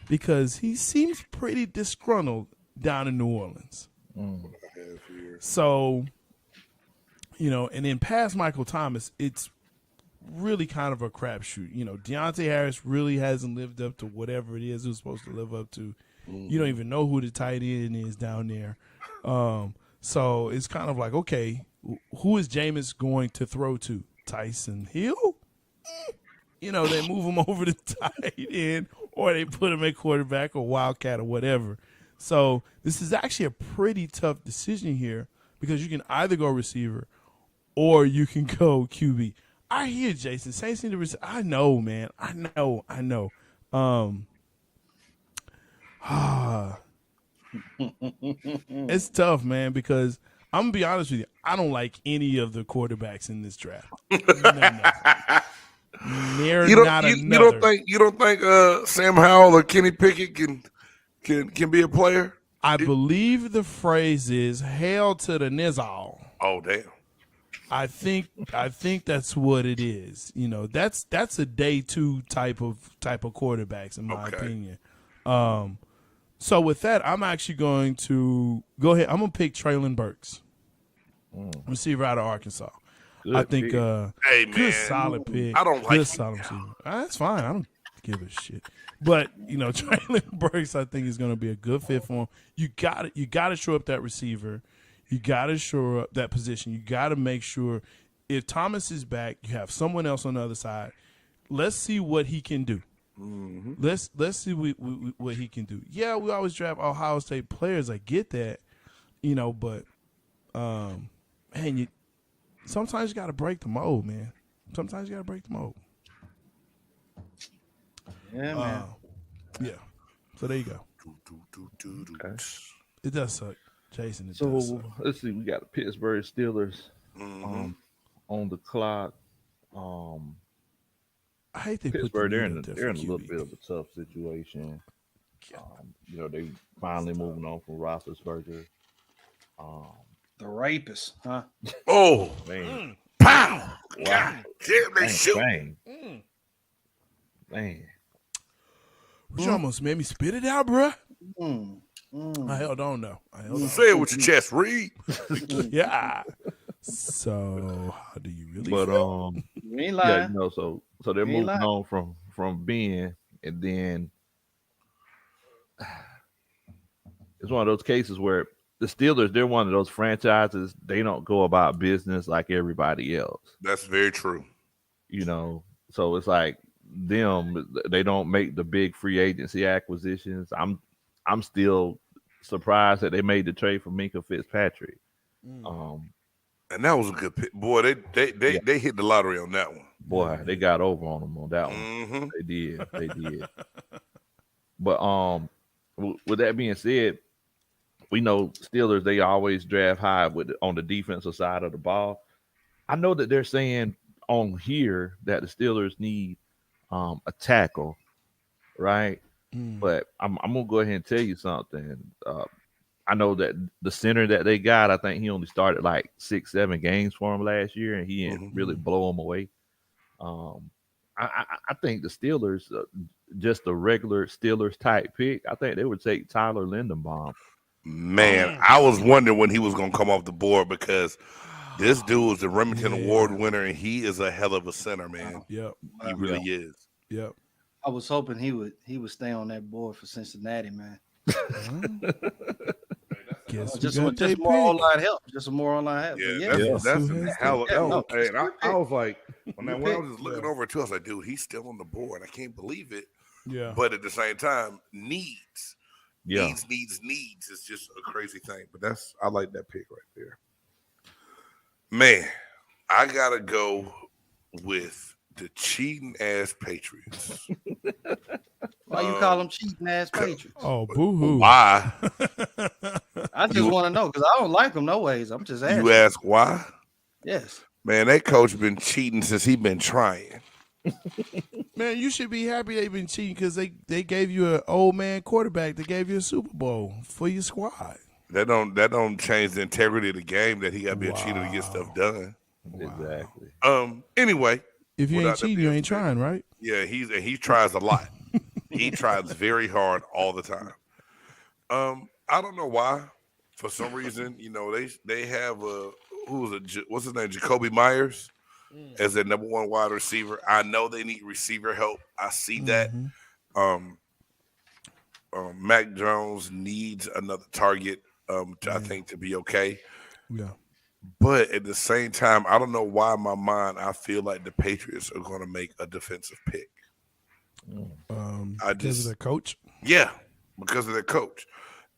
because he seems pretty disgruntled down in New Orleans. So, and then past Michael Thomas, it's really kind of a crapshoot. Deontay Harris really hasn't lived up to whatever it is he was supposed to live up to. You don't even know who the tight end is down there. So it's kind of like, okay, who is Jameis going to throw to? Tyson Hill? They move him over to tight end, or they put him at quarterback or wildcat or whatever. So this is actually a pretty tough decision here because you can either go receiver or you can go QB. I hear Jason. Saints need to receive. I know, man. I know. It's tough, man, because I'm going to be honest with you. I don't like any of the quarterbacks in this draft. You don't think Sam Howell or Kenny Pickett can be a player? I believe the phrase is "hail to the Nizal." Oh damn! I think that's what it is. That's a day two type of quarterbacks in my opinion. So with that, I'm actually going to go ahead. I'm gonna pick Traylon Burks, receiver out of Arkansas. Good I think hey, man. Good solid pick. I don't like good solid receiver. That's fine. I don't give a shit. But Traylon Burks, I think is going to be a good fit for him. You got to show up that receiver. You got to show up that position. You got to make sure if Thomas is back, you have someone else on the other side. Let's see what he can do. Mm-hmm. Let's see what he can do. Yeah, we always draft Ohio State players. I get that, but man, sometimes you got to break the mold, man. Sometimes you got to break the mold. Yeah, man. Yeah. So there you go. Okay. It does suck, Jason. Let's see. We got the Pittsburgh Steelers on the clock. I hate they Pittsburgh. They're in a little bit of a tough situation. They finally moving on from Roethlisberger. The rapist, huh? Oh, man! Pow! Wow. God damn, they shoot. Man. You almost made me spit it out, bruh. I held on though. Say it with your chest, Reed. Yeah. So how do you really feel? You ain't lying. Yeah, so they're moving on from Ben, and then it's one of those cases where the Steelers, they're one of those franchises, they don't go about business like everybody else. That's very true. So it's like they don't make the big free agency acquisitions. I'm still surprised that they made the trade for Minkah Fitzpatrick. And that was a good pick. Boy, they hit the lottery on that one. Boy, they got over on them on that one. Mm-hmm. They did. But with that being said, we know Steelers, they always draft high on the defensive side of the ball. I know that they're saying on here that the Steelers need a tackle, right? But I'm gonna go ahead and tell you something. I know that the center that they got, I think he only started like 6-7 games for him last year, and he didn't really blow them away. I think the Steelers, just a regular Steelers type pick, I think they would take Tyler Lindenbaum. Man, I was wondering when he was going to come off the board because this dude is the Remington Award winner, and he is a hell of a center, man. Yep. He really is. Yep. I was hoping he would stay on that board for Cincinnati, man. Just more online help. Just some more online help. Yeah, that's a hell of I was like, when I was just looking over it too, I was like, dude, he's still on the board. I can't believe it. Yeah. But at the same time, needs is just a crazy thing. But I like that pick right there. Man, I gotta go with the cheating ass Patriots. Why you call them cheating ass Patriots? Oh, boo-hoo. Why? I just want to know because I don't like them no ways. I'm just asking. You ask why? Yes. Man, that coach been cheating since he been trying. Man, you should be happy they've been cheating because they gave you an old man quarterback. They gave you a Super Bowl for your squad. That don't change the integrity of the game that he got to be a cheater to get stuff done. Exactly. Anyway, if you ain't cheating, you ain't trying, right? Yeah, he tries a lot. He tries very hard all the time. I don't know why. For some reason, they have what's his name, Jacoby Myers, as their number one wide receiver. I know they need receiver help. I see that. Mac Jones needs another target. I think to be okay. Yeah. But at the same time, I don't know why in my mind I feel like the Patriots are going to make a defensive pick. Because of their coach? Yeah, because of their coach.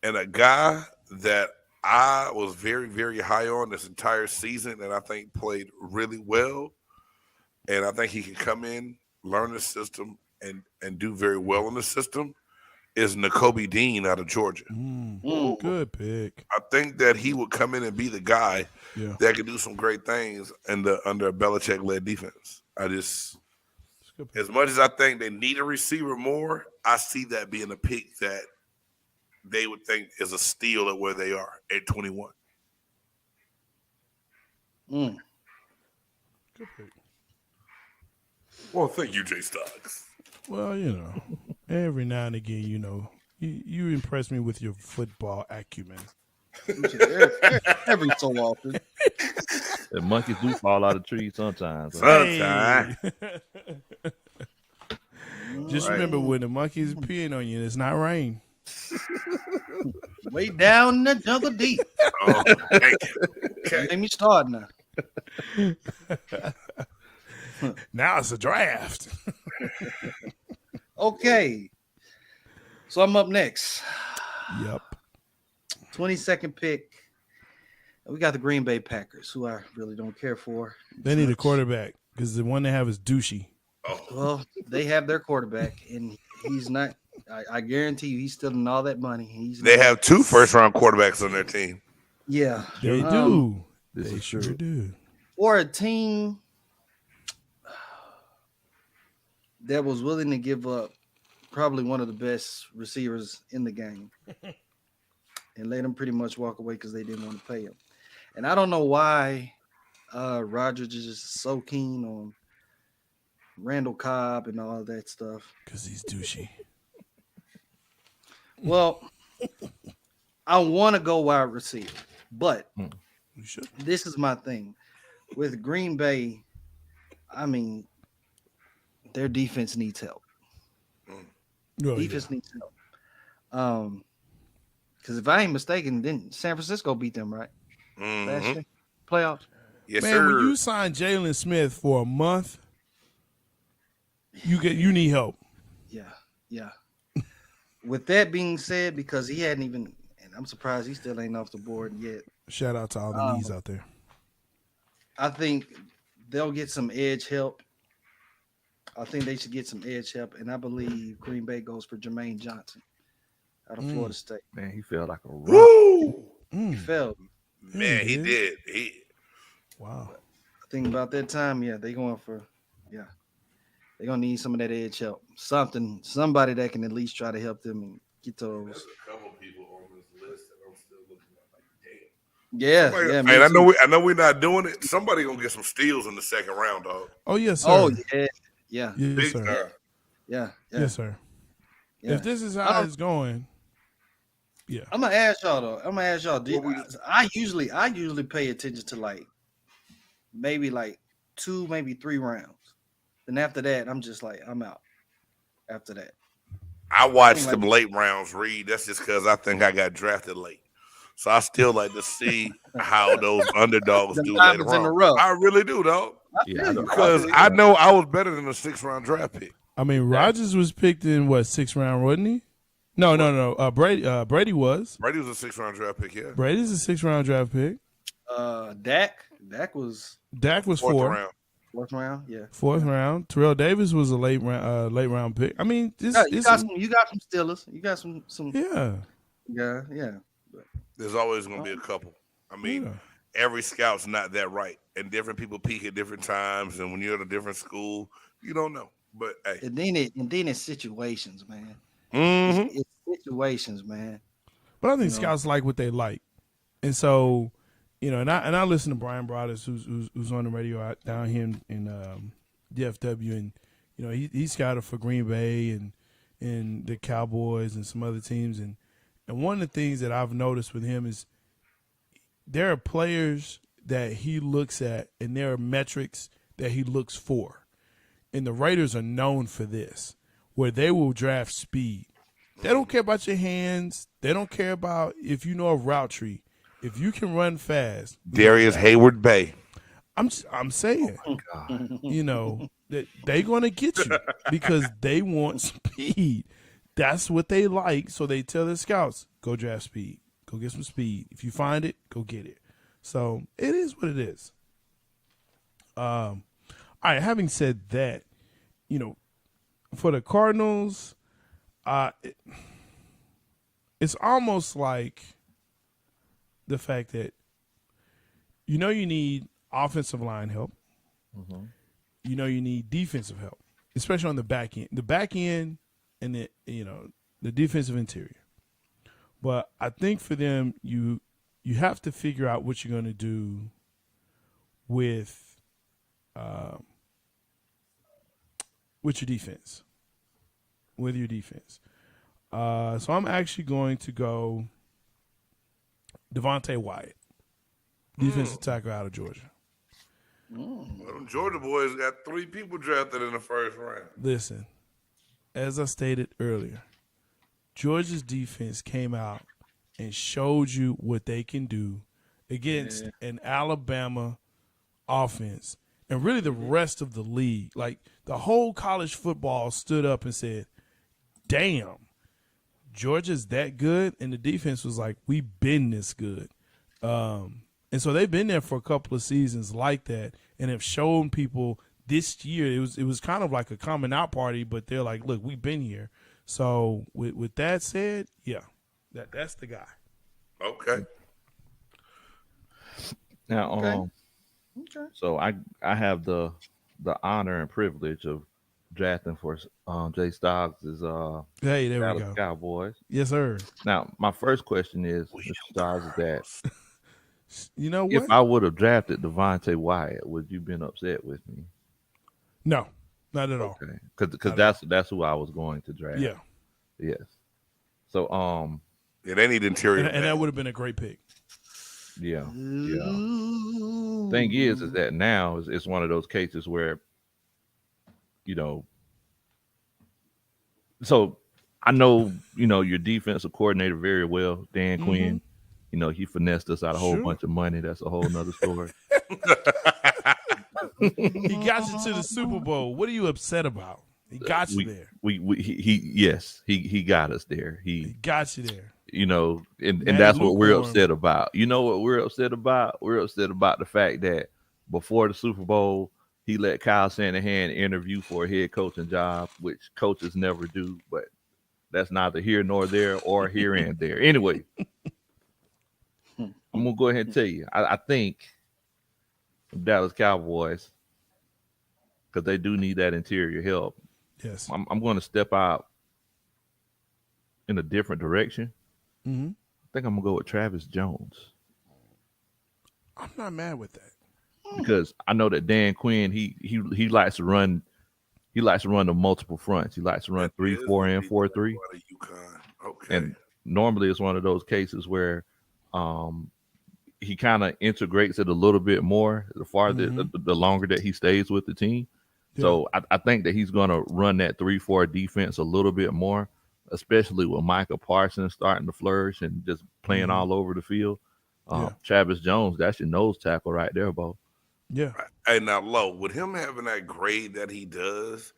And a guy that I was very, very high on this entire season and I think played really well. And I think he can come in, learn the system, and do very well in the system is Nakobe Dean out of Georgia. Good pick. I think that he would come in and be the guy that could do some great things under a Belichick-led defense. As much as I think they need a receiver more, I see that being a pick that they would think is a steal at where they are at 21. Good pick. Well, thank you, J-Stogs. Well, every now and again, you impress me with your football acumen. Every so often. The monkeys do fall out of trees sometimes. Sometimes. Just remember when the monkeys peeing on you, it's not rain. Way down the jungle deep. Oh, okay. Let me start now. Now it's a draft. Okay. So I'm up next. Yep. 22nd pick. We got the Green Bay Packers, who I really don't care for. They need a quarterback because the one they have is douchey. Oh. Well, they have their quarterback, and he's not. I guarantee you, he's stealing all that money. They have 2 first-round quarterbacks on their team. Yeah, they do. They sure do. For a team that was willing to give up probably one of the best receivers in the game and let him pretty much walk away because they didn't want to pay him. And I don't know why Rodgers is just so keen on Randall Cobb and all that stuff. Because he's douchey. Well, I want to go wide receiver, but this is my thing. With Green Bay, I mean, their defense needs help. Defense needs help. Because if I ain't mistaken, then San Francisco beat them, right? Last year? Playoffs? Yes, Man, sir. when you sign Jalen Smith for a month, you need help. Yeah. With that being said, because he hadn't even, and I'm surprised he still ain't off the board yet. Shout out to all the knees out there. I think they'll get some edge help. I think they should get some edge help, and I believe Green Bay goes for Jermaine Johnson out of Florida State. Man, he felt like a rock. Woo! He fell. Man, he did. Wow. But I think about that time, they're gonna need some of that edge help. Somebody that can at least try to help them and get those. There's a couple people on this list that I'm still looking at like, Yeah. And I know we're not doing it. Somebody gonna get some steals in the second round, dog. Oh yes, sir. Oh yeah. Yes, Big sir. time. Yeah. Yes, sir. Yeah. If this is how it's going, yeah. I'm gonna ask y'all though. I usually pay attention to like maybe like 2, maybe 3 rounds. Then after that, I'm just like, I'm out. After that, I watched them late rounds, Reed. That's just because I think I got drafted late. So I still like to see how those underdogs do later on. I really do, dog. Yeah, because I know I was better than a 6th-round draft pick. I mean, Rodgers was picked in what 6th round, wasn't he? No. Brady was. Brady was a 6th-round draft pick. Yeah. Brady's a 6th-round draft pick. Dak was 4th round. 4th round. Yeah. 4th round. Terrell Davis was a late round pick. I mean, you got some Steelers. You got some. Yeah. There's always going to be a couple. I mean, every scout's not that right, and different people peak at different times. And when you're at a different school, you don't know. But hey, and then it's situations, man. Mm-hmm. It's situations, man. But I think scouts like what they like, and so and I listen to Brian Broaddus, who's on the radio out down here in DFW, and he scouted for Green Bay and the Cowboys and some other teams, and one of the things that I've noticed with him is there are players that he looks at, and there are metrics that he looks for. And the Raiders are known for this, where they will draft speed. They don't care about your hands. They don't care about if you know a route tree. If you can run fast. Darius Hayward Bay. I'm saying, that they're going to get you because they want speed. That's what they like. So they tell their scouts, go draft speed. Go get some speed. If you find it, go get it. So it is what it is. All right, having said that, for the Cardinals, it's almost like the fact that you need offensive line help. Mm-hmm. You need defensive help, especially on the back end. The back end and the defensive interior. But I think for them, you have to figure out what you're going to do with your defense. With your defense. So I'm actually going to go Devontae Wyatt, defensive tackle out of Georgia. Well, them Georgia boys got 3 people drafted in the 1st round. Listen, as I stated earlier, Georgia's defense came out and showed you what they can do against an Alabama offense and really the rest of the league. Like, the whole college football stood up and said, damn, Georgia's that good? And the defense was like, we've been this good. And so they've been there for a couple of seasons like that and have shown people this year. It was kind of like a coming out party, but they're like, look, we've been here. So with that said, yeah, that's the guy. Okay. Now, so I have the honor and privilege of drafting for J-Stogs is hey, there Dallas we go. Cowboys. Yes, sir. Now, my first question is, Mr. Stogs, is that you know what? If I would have drafted Devontae Wyatt, would you been upset with me? No, not at all. Okay, because that's who I was going to draft. Yeah. Yes. So they need interior, and that would have been a great pick. Yeah. Thing is that now it's one of those cases where, so I know your defensive coordinator very well, Dan Quinn. He finessed us out a whole bunch of money. That's a whole nother story. He got you to the Super Bowl. What are you upset about? He got you there. He got us there. He got you there. And that's what we're upset about. You know what we're upset about? We're upset about the fact that before the Super Bowl, he let Kyle Shanahan interview for a head coaching job, which coaches never do. But that's neither here nor there or here and there. Anyway, I'm gonna go ahead and tell you. I think the Dallas Cowboys, because they do need that interior help. Yes. I'm going to step out in a different direction. Mm-hmm. I think I'm gonna go with Travis Jones I'm not mad with that. because I know that Dan Quinn he likes to run. He likes to run the multiple fronts. He likes to run That 3, is 4, the and defense 4-3. out of UConn. Okay. And normally it's one of those cases where um, he kind of integrates it a little bit more the farther the longer that he stays with the team. Yeah. So I think that he's going to run that 3-4 defense a little bit more, especially with Micah Parsons starting to flourish and just playing all over the field. Yeah. Travis Jones, that's your nose tackle right there, Bo. Yeah. Hey, now, Low, with him having that grade that he does,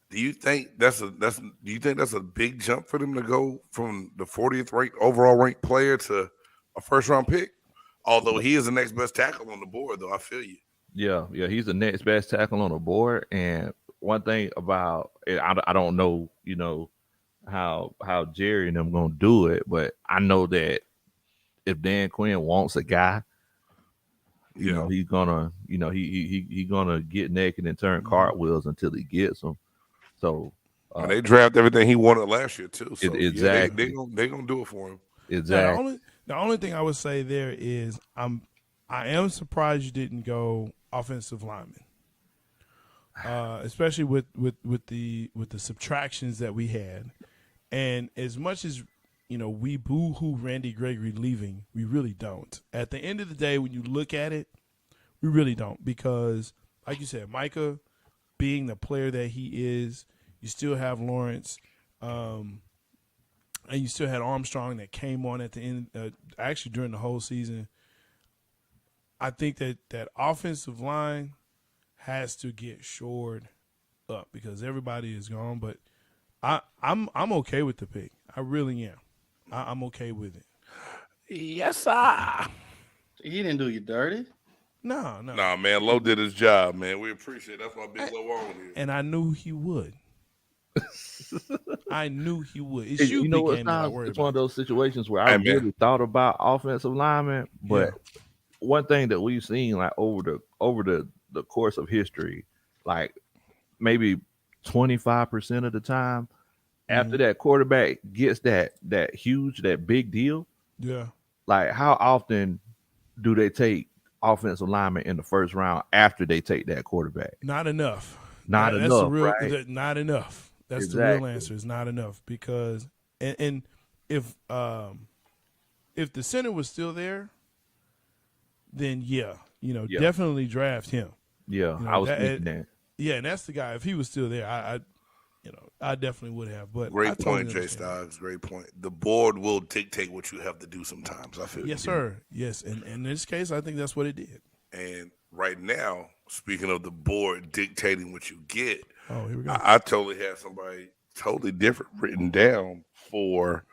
do you think that's a big jump for them to go from the 40th ranked overall ranked player to a first round pick? Although he is the next best tackle on the board, though, I feel you. Yeah, he's the next best tackle on the board. And one thing about it, I don't know, how Jerry and them gonna do it, but I know that if Dan Quinn wants a guy, he's gonna, he gonna get naked and turn cartwheels until he gets him. So And they draft everything he wanted last year too. So exactly, they gonna do it for him. Exactly. Now, the only thing I would say there is I am surprised you didn't go offensive lineman, especially with the subtractions that we had, and as much as we boo-hoo Randy Gregory leaving, we really don't. At the end of the day, when you look at it, we really don't, because like you said, Micah being the player that he is, you still have Lawrence, and you still had Armstrong that came on at the end, actually during the whole season. I think that offensive line has to get shored up because everybody is gone. But I'm okay with the pick. I really am. I'm okay with it. Yes, sir. He didn't do you dirty. No. Nah, man, Low did his job, man. We appreciate it. That's why Big Low on here. And I knew he would. I knew he would. It's you know what? Big Game that I worry It's one of about. those situations where I really thought about offensive linemen, but one thing that we've seen like over the course of history, like maybe 25% of the time, after that quarterback gets that big deal, like how often do they take offensive linemen in the first round after they take that quarterback? Not enough. Not That's enough, the real, right? Not enough. That's the real answer. It's not enough because and if the center was still there, then definitely draft him. Yeah, I was thinking that. Yeah, and that's the guy. If he was still there, I definitely would have. But Great point, J-Stogs. Great point. The board will dictate what you have to do sometimes. I feel. Yes, sir. Yes, and in this case, I think that's what it did. And right now, speaking of the board dictating what you get, here we go. I totally had somebody totally different written down for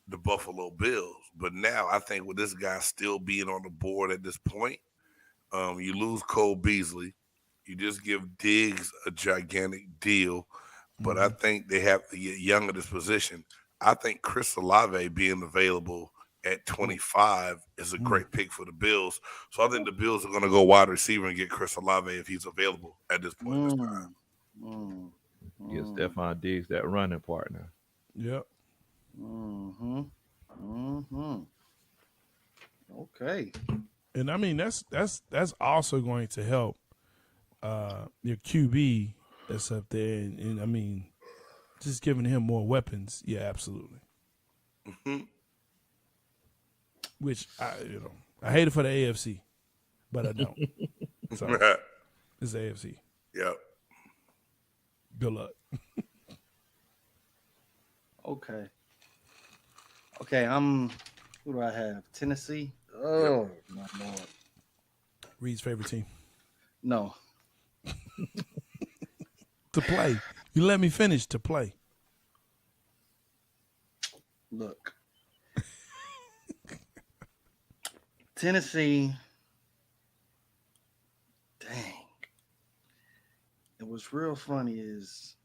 the Buffalo Bills. But now I think with this guy still being on the board at this point, you lose Cole Beasley. You just give Diggs a gigantic deal. But I think they have to get young at this position. I think Chris Olave being available at 25 is a great pick for the Bills. So I think the Bills are going to go wide receiver and get Chris Olave if he's available at this point in time. Get Stephon Diggs that running partner. Yep. Okay. And I mean that's also going to help your QB that's up there, and I mean, just giving him more weapons. Yeah, absolutely. Which I hate it for the AFC, but I don't. So it's AFC. Yep. Good luck. Okay. Who do I have? Tennessee. Oh my Lord. Reed's favorite team. No. To play. You let me finish to play. Look. Tennessee. Dang. And what's real funny is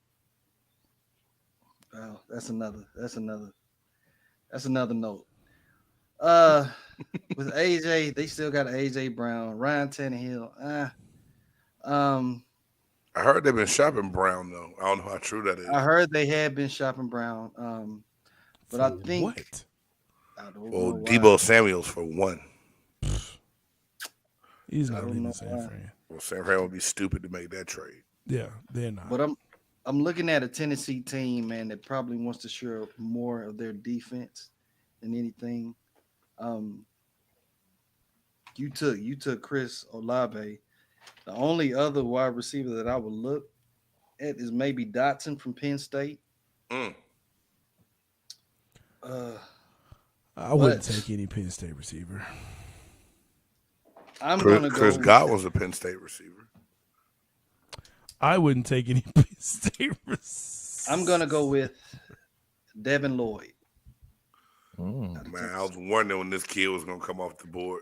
Well, that's another note. With AJ, they still got AJ Brown, Ryan Tannehill. I heard they've been shopping Brown though. I don't know how true that is. I heard they had been shopping Brown. But For I think what? I don't Well, know why. Debo Samuel's for one. He's I not don't leaving know San why. Fran. Well, San Fran would be stupid to make that trade. Yeah, they're not. But I'm looking at a Tennessee team, man, that probably wants to shore up more of their defense than anything. You took Chris Olave. The only other wide receiver that I would look at is maybe Dotson from Penn State. Mm. I wouldn't take any Penn State receiver. I'm gonna go. Chris Godwin's a Penn State receiver. I wouldn't take any Penn State receiver. I'm gonna go with Devin Lloyd. Man, I was wondering when this kid was gonna come off the board.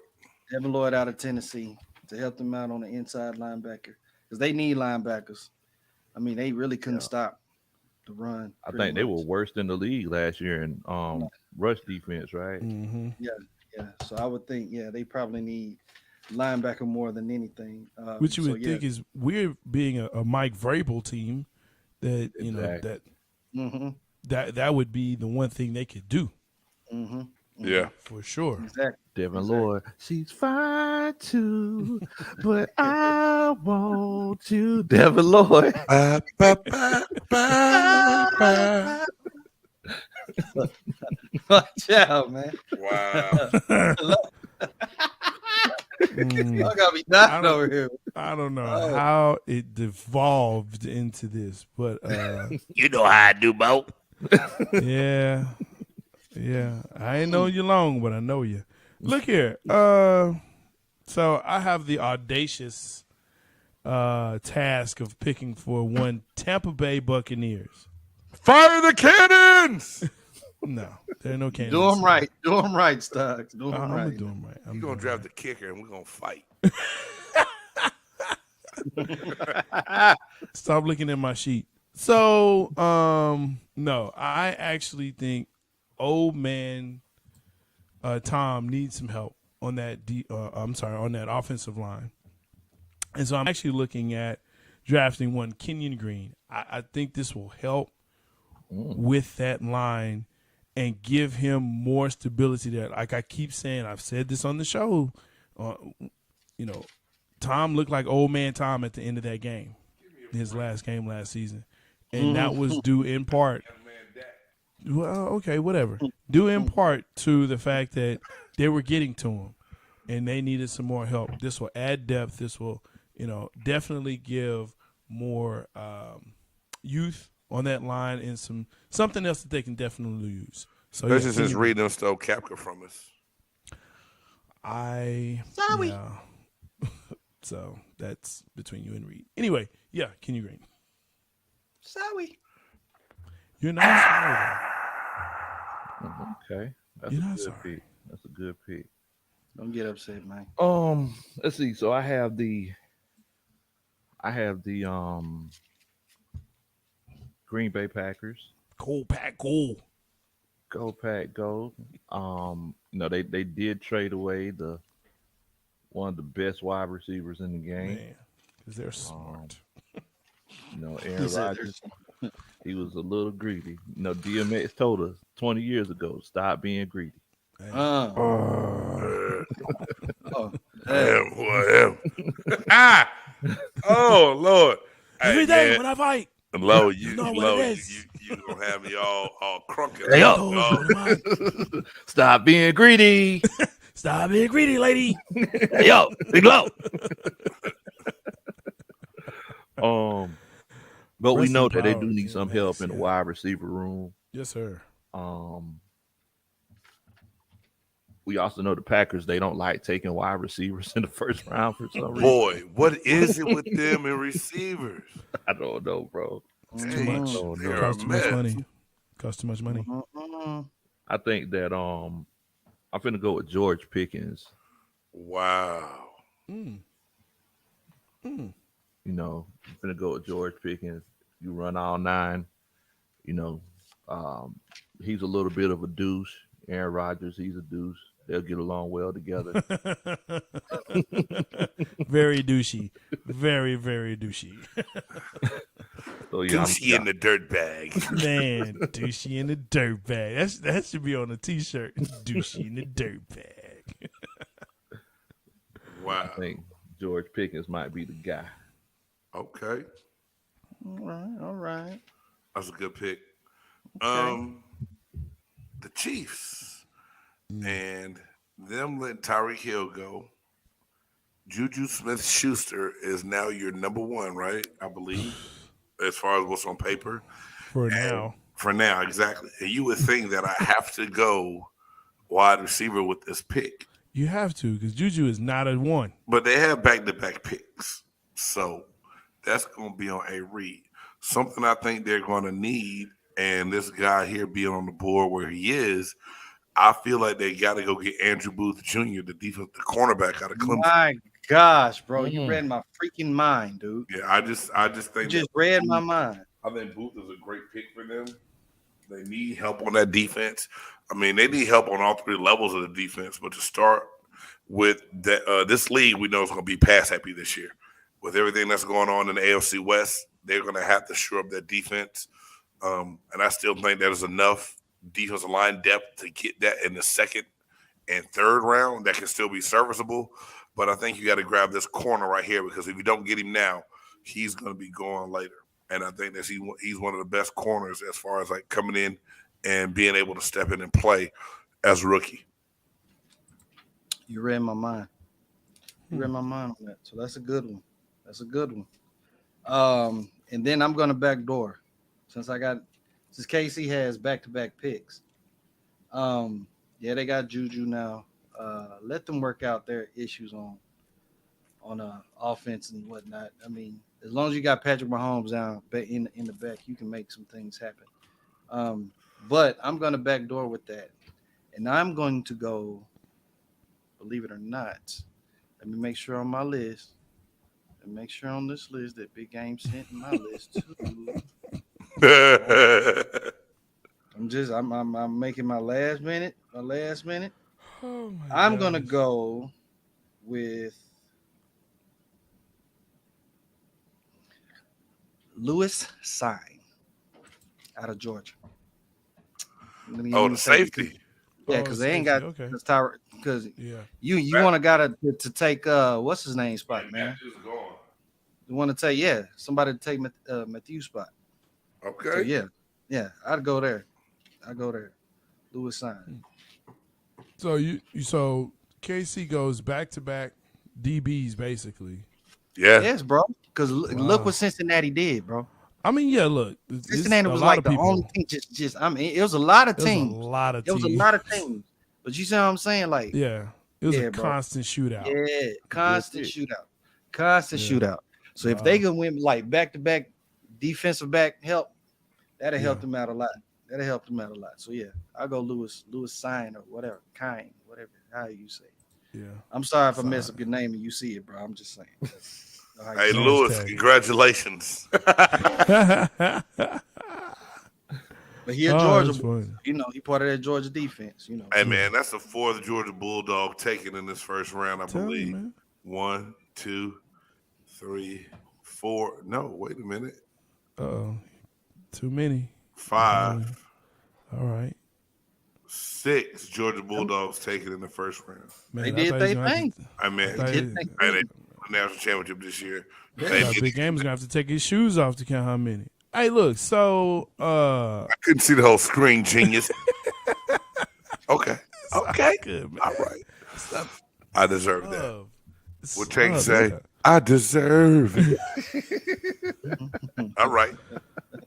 Devin Lloyd out of Tennessee to help them out on the inside linebacker because they need linebackers. I mean, they really couldn't stop the run. I think they were worse than the league last year in rush defense, right? Mm-hmm. Yeah. So I would think, they probably need linebacker more than anything. Which you would think is weird, being a Mike Vrabel team, that you Exactly. know that would be the one thing they could do. Mm-hmm. Yeah. For sure. Exactly. Devin Lloyd, she's fine too, but I want you, Devin Lloyd. Ba, ba, ba, ba, ba. Watch out, man. Wow. Y'all gotta be dying over here. I don't know how it devolved into this, but You know how I do, Bo. yeah. I ain't known you long, but I know you. Look here. So I have the audacious task of picking for one Tampa Bay Buccaneers. Fire the cannons. No, there are no cannons. Do them right. Do them right, Stocks. Do them I'm right. gonna do them right. You're going to draft the kicker and we're going to fight. Stop looking at my sheet. So, no, I actually think old man Tom needs some help on that on that offensive line. And so I'm actually looking at drafting one Kenyon Green. I think this will help with that line and give him more stability there. Like I keep saying, I've said this on the show, Tom looked like old man Tom at the end of that game, his last game last season. And that was due in part, well, okay, whatever. Due in part to the fact that they were getting to him and they needed some more help. This will add depth. This will, definitely give more youth on that line and something else that they can definitely use. So This is just reading them stole Capca from us. Sorry. Yeah. So that's between you and Reed. Anyway, yeah, Kenny Green. Sorry. You're not sorry. Okay, that's You're a not good sorry. pick. That's a good pick. Don't get upset, man. Let's see. So I have the Green Bay Packers. Cool pack, cool. Go Pack, go. They did trade away one of the best wide receivers in the game. Man, because they're smart. Aaron Rodgers. He was a little greedy. DMX told us 20 years ago, stop being greedy. I am who I am. Oh, Lord. Every day when I fight. Low, you know what it is. You gonna have me all crunking. Hey, Oh, Stop being greedy. stop being greedy, lady. Hey, yo, Big Low. But we Rest know in that they power, do need some DMX, help in the yeah. wide receiver room. Yes, sir. We also know the Packers, they don't like taking wide receivers in the first round for some reason. Boy, what is it with them and receivers? I don't know, bro. It's too much. Oh, They're no. a Costs too much mess. money. Costs too much money. I think that I'm finna go with George Pickens. Wow. I'm finna go with George Pickens. You run all nine, He's a little bit of a douche. Aaron Rodgers, he's a douche. They'll get along well together. Very douchey. Very, very douchey. So yeah, Douchey in the dirt bag. Man, douchey in the dirt bag. That should be on a t-shirt. Douchey in the dirt bag. Wow. I think George Pickens might be the guy. Okay. All right. That's a good pick. Okay. The Chiefs and them letting Tyreek Hill go. Juju Smith-Schuster is now your number one, right? I believe, as far as what's on paper. For now. For now, exactly. And you would think that I have to go wide receiver with this pick. You have to, because Juju is not a one. But they have back-to-back picks. So that's going to be on a read. Something I think they're going to need, and this guy here being on the board where he is, I feel like they got to go get Andrew Booth Jr., the cornerback out of Clemson. My gosh, bro, you read my freaking mind, dude. Yeah, I just think You just read my mind. I think Booth is a great pick for them. They need help on that defense. I mean, they need help on all three levels of the defense. But to start with this league, we know it's going to be pass happy this year. With everything that's going on in the AFC West, they're going to have to shore up their defense. And I still think there's enough defensive line depth to get that in the second and third round that can still be serviceable. But I think you got to grab this corner right here, because if you don't get him now, he's going to be going later. And I think that he's one of the best corners as far as like coming in and being able to step in and play as a rookie. You read my mind. You read my mind on that. So that's a good one. And then I'm going to backdoor since KC has back-to-back picks. Yeah, they got Juju now. Let them work out their issues on offense and whatnot. I mean, as long as you got Patrick Mahomes down in the back, you can make some things happen. But I'm going to backdoor with that. And I'm going to go, believe it or not, let me make sure on my list, and make sure on this list that Big Game sent in my list too. I'm making my last minute. Oh my I'm going to go with Lewis Sign out of Georgia. The safety. Yeah, because they ain't got because Yeah. you want a guy to take what's his name spot, man. You want to take somebody to take Matthew's spot. Okay. So yeah, I'd go there. Lewis Sign. So so KC goes back to back DBs basically. Yeah. Yes, bro. Because look what Cincinnati did, bro. I mean, yeah. Look, Cincinnati was like the only team. It was a lot of teams. It was a lot of teams. But you see what I'm saying? Like, yeah, it was a bro. constant shootout. Yeah, constant shootout. So if they can win like back-to-back defensive back help, that'll help them out a lot. So yeah, I'll go Lewis Sign or whatever, Kine, whatever, how you say it. Yeah. I'm sorry if I mess up your name and you see it, bro. I'm just saying. Hey, Lewis, congratulations. But he a Georgia, he part of that Georgia defense, Hey, man, that's the fourth Georgia Bulldog taken in this first round, I believe. You, 1, 2, 3, 4. No, wait a minute. Too many. 5. All right. 6 Georgia Bulldogs taken in the first round. Man, they did their thing. They national championship this year. Big Game is gonna have to take his shoes off to count how many. Hey, look, so I couldn't see the whole screen, genius. Okay. Good, man. All right. I deserve that. What Tank say? Man. I deserve it. All right.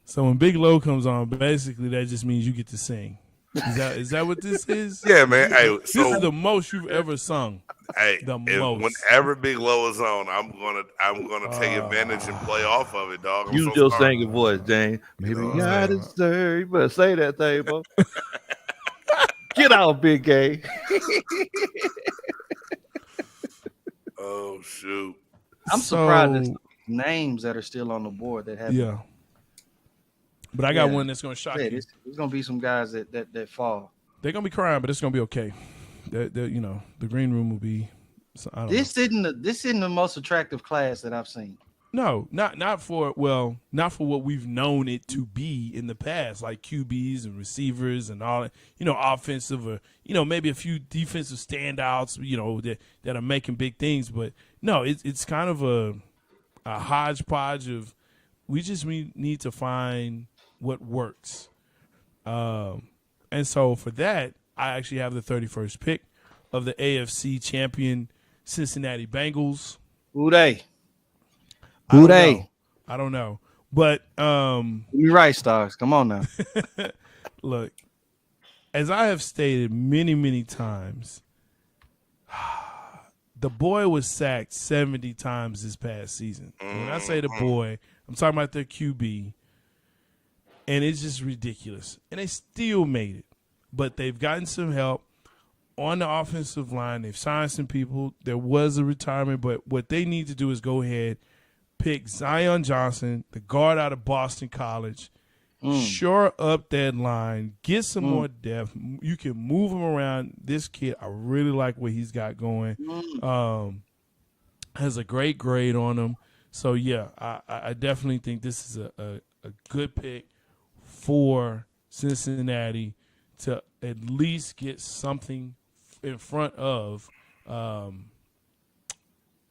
So when Big Low comes on, basically that just means you get to sing. Is that what this is? Yeah, man. Hey, this is the most you've ever sung. Hey, most. Whenever Big Low is on, I'm gonna take advantage and play off of it, dog. Use your singing voice, Jane. Maybe I deserve. You better say that thing, bro. Get out, Big Game. Oh shoot! I'm surprised there's names that are still on the board that have. Yeah. But I got one that's going to shock you. There's going to be some guys that fall. They're going to be crying, but it's going to be okay. The green room will be. This isn't the most attractive class that I've seen. No, not for what we've known it to be in the past, like QBs and receivers and all that, offensive or, maybe a few defensive standouts, that are making big things. But no, it's kind of a hodgepodge of, we just need to find what works. And so for that, I actually have the 31st pick of the AFC champion Cincinnati Bengals. Who they? I don't know. But you're right, Stars. Come on now. Look, as I have stated many, many times, the boy was sacked 70 times this past season. When I say the boy, I'm talking about their QB. And it's just ridiculous. And they still made it. But they've gotten some help on the offensive line. They've signed some people. There was a retirement, but what they need to do is go ahead, pick Zion Johnson, the guard out of Boston College, shore up that line, get some more depth. You can move him around. This kid, I really like what he's got going. Has a great grade on him. So, yeah, I definitely think this is a good pick for Cincinnati to at least get something in front of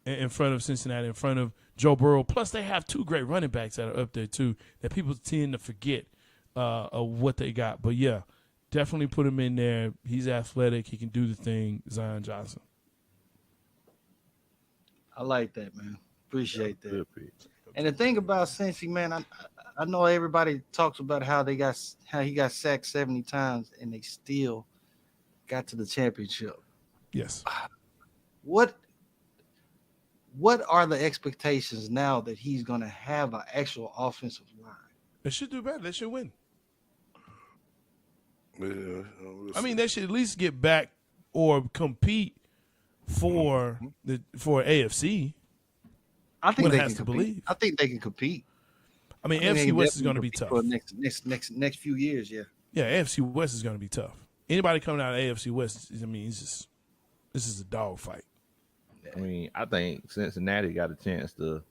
Cincinnati, in front of Joe Burrow. Plus, they have two great running backs that are up there, too, that people tend to forget of what they got. But, yeah, definitely put him in there. He's athletic. He can do the thing, Zion Johnson. I like that, man. Appreciate that. And the thing about Cincy, man, I know everybody talks about how he got sacked 70 times and they still got to the championship. Yes. What are the expectations now that he's going to have an actual offensive line? They should do better. They should win. Yeah, I mean, they should at least get back or compete for AFC. I think One they has can to compete. believe. I think they can compete. I mean, AFC West is going to be tough. For next few years, yeah. Yeah, AFC West is going to be tough. Anybody coming out of AFC West, I mean, this is a dogfight. I mean, I think Cincinnati got a chance to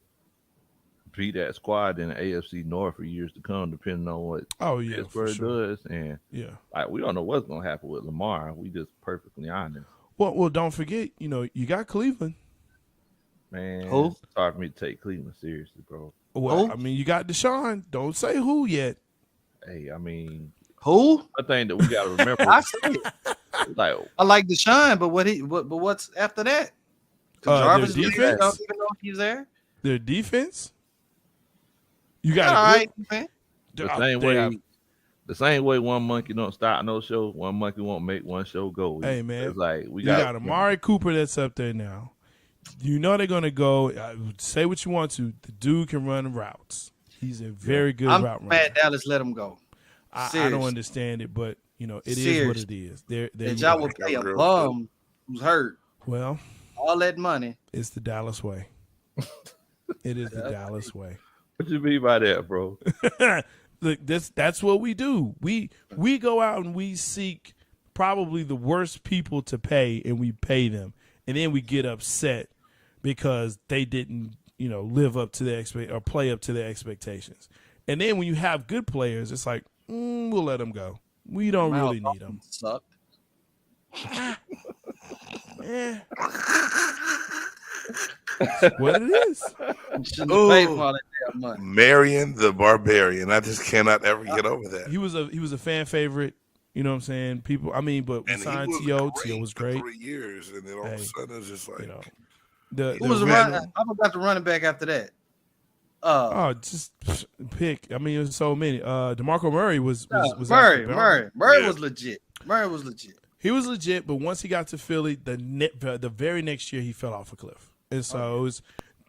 beat that squad in the AFC North for years to come, depending on what Pittsburgh does. And we don't know what's going to happen with Lamar. We just perfectly honest. Well, don't forget, you got Cleveland. Man, who? It's hard for me to take Cleveland seriously, bro. Well, who? I mean, you got Deshaun. Don't say who yet. Hey, I mean, who? One thing that we got to remember. I say it. Like, I like Deshaun, but what's after that? Jarvis their defense. I don't even know if he's there. Their defense. You got all right, man. The same way one monkey don't start no show, one monkey won't make one show go. Hey, man, it's like you got Amari Cooper that's up there now. They're gonna go. Say what you want to. The dude can run routes. He's a very good route runner. I'm mad Dallas let him go. I don't understand it, but it is what it is. Y'all will pay a bum who's hurt. Well, all that money. It's the Dallas way. It is the Dallas way. What you mean by that, bro? Look, that's what we do. We go out and we seek probably the worst people to pay, and we pay them, and then we get upset because they didn't, live up to their or play up to their expectations. And then when you have good players, it's like, we'll let them go. We don't really need them. Sucked. Yeah. What it is. Marion the Barbarian. I just cannot ever get over that. He was a fan favorite. You know what I'm saying? People. I mean, but we signed T.O. T.O. was great. 3 years, and then all of a sudden it's just like who was the running? I forgot the running back after that. Just pick. I mean, it was so many. DeMarco Murray was Murray was legit. Murray was legit. He was legit, but once he got to Philly, the very next year he fell off a cliff, and so it was,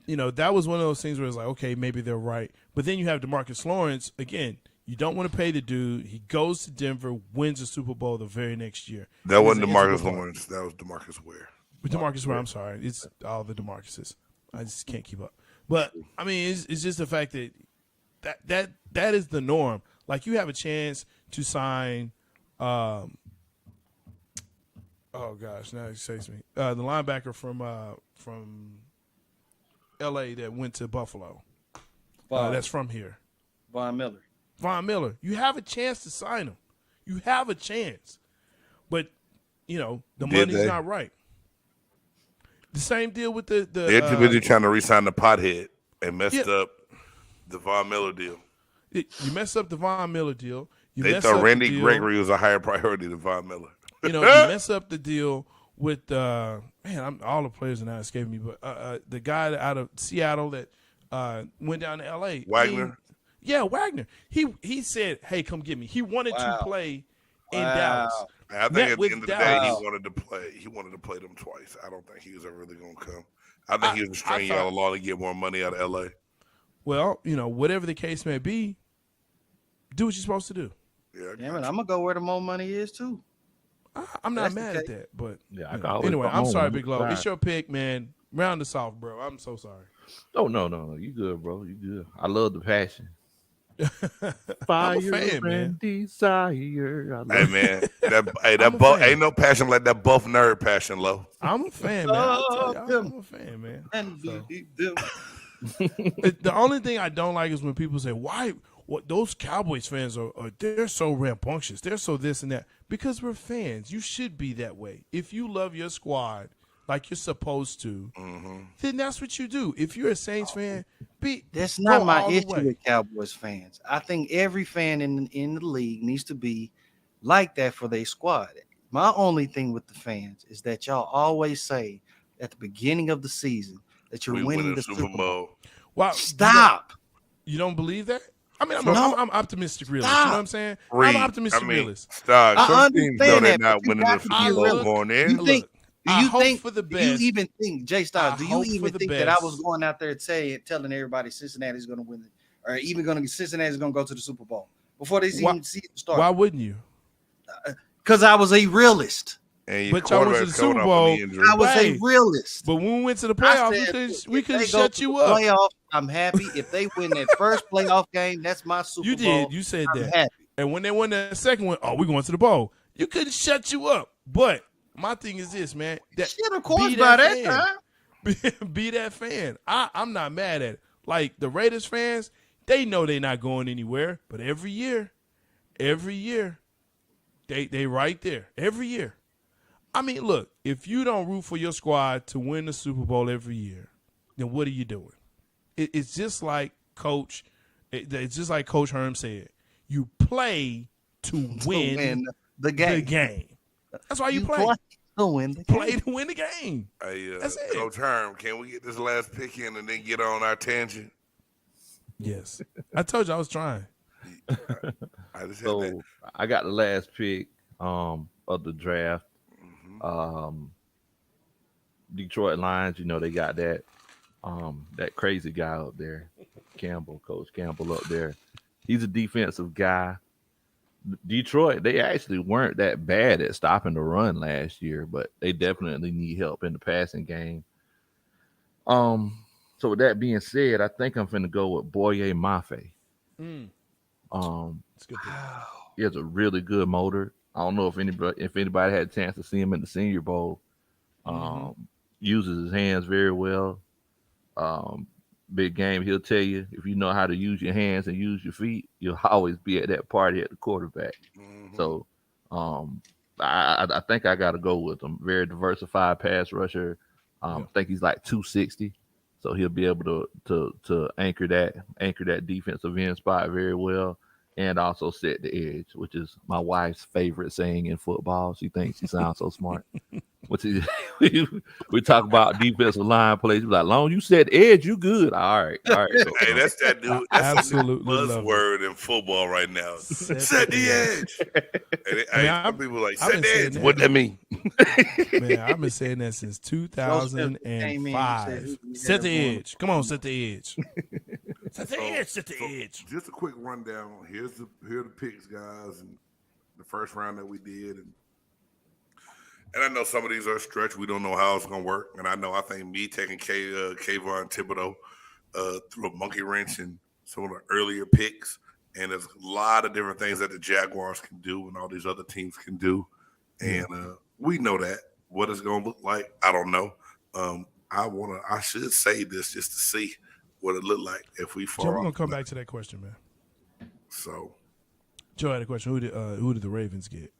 that was one of those things where it's like, okay, maybe they're right, but then you have DeMarcus Lawrence again. You don't want to pay the dude. He goes to Denver, wins a Super Bowl the very next year. That wasn't DeMarcus Lawrence. That was DeMarcus Ware. DeMarcus Ware. I'm sorry, it's all the DeMarcuses. I just can't keep up. But I mean, it's just the fact that is the norm. Like you have a chance to sign. Oh gosh, now it escapes me. The linebacker from L.A. that went to Buffalo. That's from here. Von Miller. Von Miller. You have a chance to sign him. You have a chance, but the money's not right. The same deal with the they're too busy trying to re-sign the pothead and messed up the Von Miller deal. You messed up the Von Miller deal. They thought Randy Gregory was a higher priority than Von Miller. You mess up the deal with all the players are now escaping me, but the guy out of Seattle that went down to L.A. Wagner. Wagner. He said, "Hey, come get me." He wanted to play in Dallas. I think at the end of the day, he wanted to play. He wanted to play them twice. I don't think he was ever really going to come. I think he was stringing y'all along to get more money out of L.A. Well, whatever the case may be, do what you're supposed to do. Yeah, man, I'm gonna go where the more money is too. I'm not mad at that, but anyway, I'm sorry, Big Low. It's your pick, man. Round us off, bro. I'm so sorry. Oh no, you good, bro. You good. I love the passion. I'm a fan, man. Desire. Hey man, that buff ain't no passion like that buff nerd passion, Low. I'm a fan, man. I'm a fan, man. The only thing I don't like is when people say, "Why? What those Cowboys fans are they're so rambunctious. They're so this and that." Because we're fans. You should be that way. If you love your squad like you're supposed to, then that's what you do. If you're a Saints fan, that's not my issue with Cowboys fans. I think every fan in the league needs to be like that for their squad. My only thing with the fans is that y'all always say at the beginning of the season that you're winning the Super Bowl. Wow, stop. You don't believe that? I mean, I'm optimistic realist. Stop. You know what I'm saying? I'm optimistic realist. Stop. I understand that. Not winning the Super Bowl going in. Do you even think, J-Stogs, do you even think that I was going out there telling everybody Cincinnati's going to win it, or even Cincinnati's going to go to the Super Bowl before they even see it start? Why wouldn't you? Because I was a realist. But y'all went to the Super Bowl. I was a realist. But when we went to the playoffs, we couldn't shut you up. Playoffs, I'm happy. If they win that first playoff game, that's my Super Bowl. You did. You said that. Happy. And when they won that second one, we're going to the bowl. You couldn't shut you up. But my thing is this, man. Of course, by that time. Be that fan. I'm not mad at it. Like the Raiders fans, they know they're not going anywhere. But every year, they right there. Every year. I mean, look, if you don't root for your squad to win the Super Bowl every year, then what are you doing? It's just like Coach Herm said. You play to win the game. That's why you play. To win the game. Play to win the game. Hey, that's it. Coach Herm, can we get this last pick in and then get on our tangent? Yes. I told you I was trying. I got the last pick of the draft. Detroit Lions, they got that crazy guy up there, Coach Campbell up there. He's a defensive guy. Detroit, they actually weren't that bad at stopping the run last year, but they definitely need help in the passing game. So with that being said, I think I'm finna go with Boye Mafe. That's good. He has a really good motor. I don't know if anybody had a chance to see him in the Senior Bowl. Uses his hands very well. Big game. He'll tell you if you know how to use your hands and use your feet, you'll always be at that party at the quarterback. So I think I got to go with him. Very diversified pass rusher. I think he's like 260, so he'll be able to anchor that defensive end spot very well. And also set the edge, which is my wife's favorite saying in football. She thinks she sounds so smart. We talk about defensive line plays. Like, long as you set the edge, you good. All right. Hey, that's that dude. That's absolutely buzzword in football right now. Set the edge. Some people like set the edge. What that mean? Man, I've been saying that since 2005. Set the edge. Come on, set the edge. Set the edge. Just a quick rundown. Here are the picks, guys, and the first round that we did. And I know some of these are a stretch. We don't know how it's going to work. And I think me taking Kayvon Thibodeau through a monkey wrench and some of the earlier picks and there's a lot of different things that the Jaguars can do and all these other teams can do, and we know that. What it's going to look like, I don't know. I should say this just to see what it look like if we fall. Joe, we're gonna come back to that question, man. So, Joe had a question. Who did the Ravens get?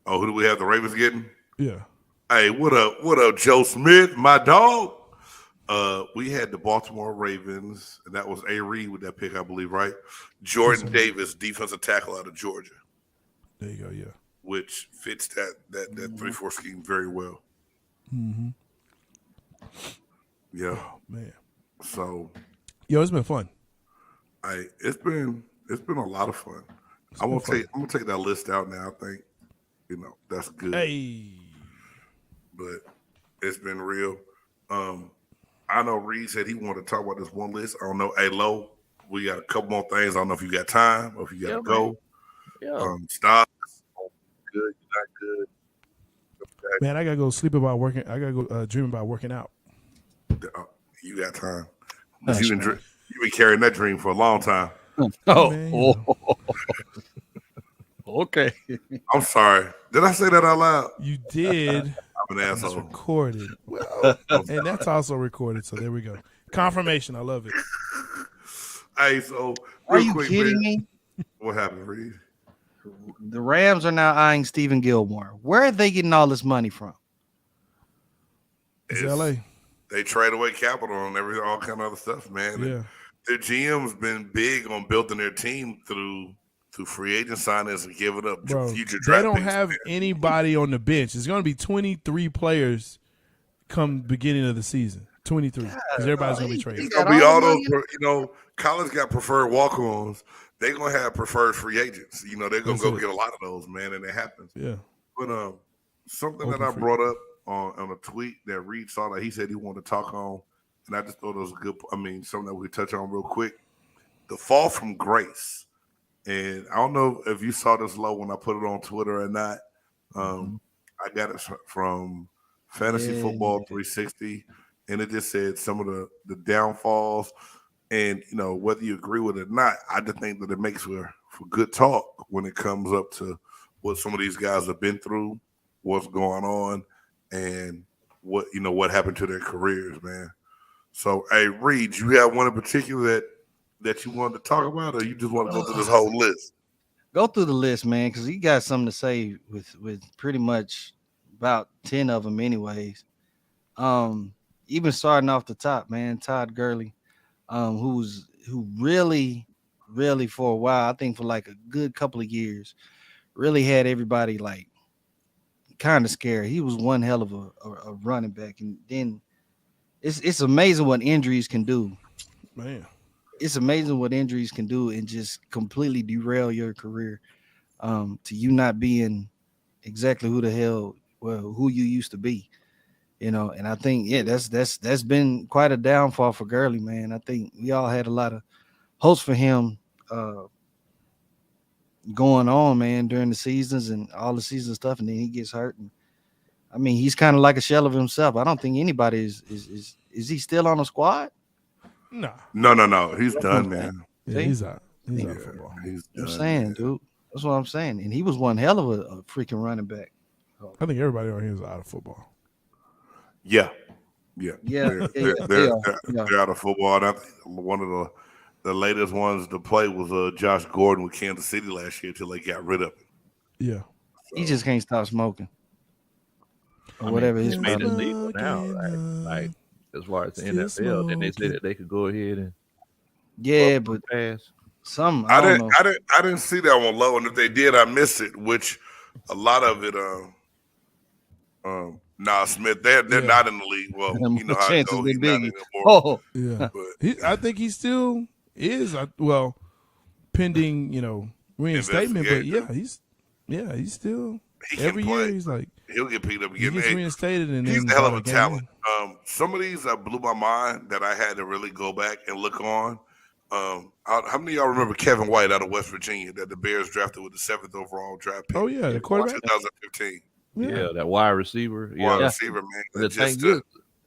oh, who do we have the Ravens getting? Yeah. Hey, what up, Joe Smith, my dog? We had the Baltimore Ravens, and that was A. Reed with that pick, I believe, right? Jordan Davis, defensive tackle out of Georgia. There you go, yeah. Which fits that 3-4 scheme very well. Mm-hmm. Yeah. Oh, man. So, yo, it's been fun. It's been a lot of fun. I'm gonna take that list out now. I think that's good. Hey, but it's been real. I know Reed said he wanted to talk about this one list. I don't know. Hey, Low, we got a couple more things. I don't know if you got time or if you got to go. Yeah. Stop. Good, not good. Okay. Man, I gotta go sleep about working. I gotta go dream about working out. You got time. You've been carrying that dream for a long time. Okay. I'm sorry. Did I say that out loud? You did. I'm an asshole. It's recorded. Well, and that's also recorded. So there we go. Confirmation. I love it. Hey, so are you kidding me? What happened, Reed? The Rams are now eyeing Stephen Gilmore. Where are they getting all this money from? It's LA. They trade away capital and all kind of other stuff, man. Yeah. And their GM's been big on building their team through free agent signings and giving up future draft They don't picks, have man. anybody on the bench. It's going to be 23 players come beginning of the season. 23, because everybody's going to be traded. It's going to be all those, college got preferred walk-ons. They're going to have preferred free agents. They're going to go get a lot of those, man, and it happens. Yeah. But something that I brought up on a tweet that Reed saw that he said he wanted to talk on, and I just thought it was something that we could touch on real quick. The fall from grace. And I don't know if you saw this, Low, when I put it on Twitter or not. I got it from Fantasy Football 360, and it just said some of the downfalls. And, whether you agree with it or not, I just think that it makes for good talk when it comes up to what some of these guys have been through, what's going on, and what happened to their careers, man. So, hey, Reed, you have one in particular that you wanted to talk about, or you just want to go through this whole list? Go through the list, man, because you got something to say with pretty much about 10 of them anyways. Even starting off the top, man, Todd Gurley, who really for a while, I think for like a good couple of years, really had everybody like kind of scared. He was one hell of a running back, and then it's amazing what injuries can do, man. It's amazing what injuries can do and just completely derail your career, to you not being exactly who you used to be, And I think that's been quite a downfall for Gurley, man. I think we all had a lot of hopes for him going on, man, during the seasons and all the season stuff, and then he gets hurt. And I mean, he's kind of like a shell of himself. I don't think anybody is he still on the squad? No. He's done, man. Yeah, he's out. He's out of football. I'm saying, dude. That's what I'm saying. And he was one hell of a freaking running back. I think everybody on here is out of football. Yeah. They're out of football. And I think one of the latest ones to play was Josh Gordon with Kansas City last year until they got rid of him. Yeah. So, he just can't stop smoking. Or whatever his made it legal now, right? Like, as far as the NFL, then they said that they could go ahead and but pass. I didn't see that one, Low, and if they did, I missed it. Which a lot of it, Smith, they're not in the league. Well, you know how it goes. He's not anymore. Oh, yeah. But I think he still is. Pending, reinstatement. But he's still every year. He's like he'll get picked up again. He gets reinstated, and he's a hell of a talent. Some of these blew my mind that I had to really go back and look on. How many of y'all remember Kevin White out of West Virginia that the Bears drafted with the 7th overall draft pick? Oh yeah, the quarterback. 2015. Yeah, that wide receiver. Wide receiver, man. The thing is,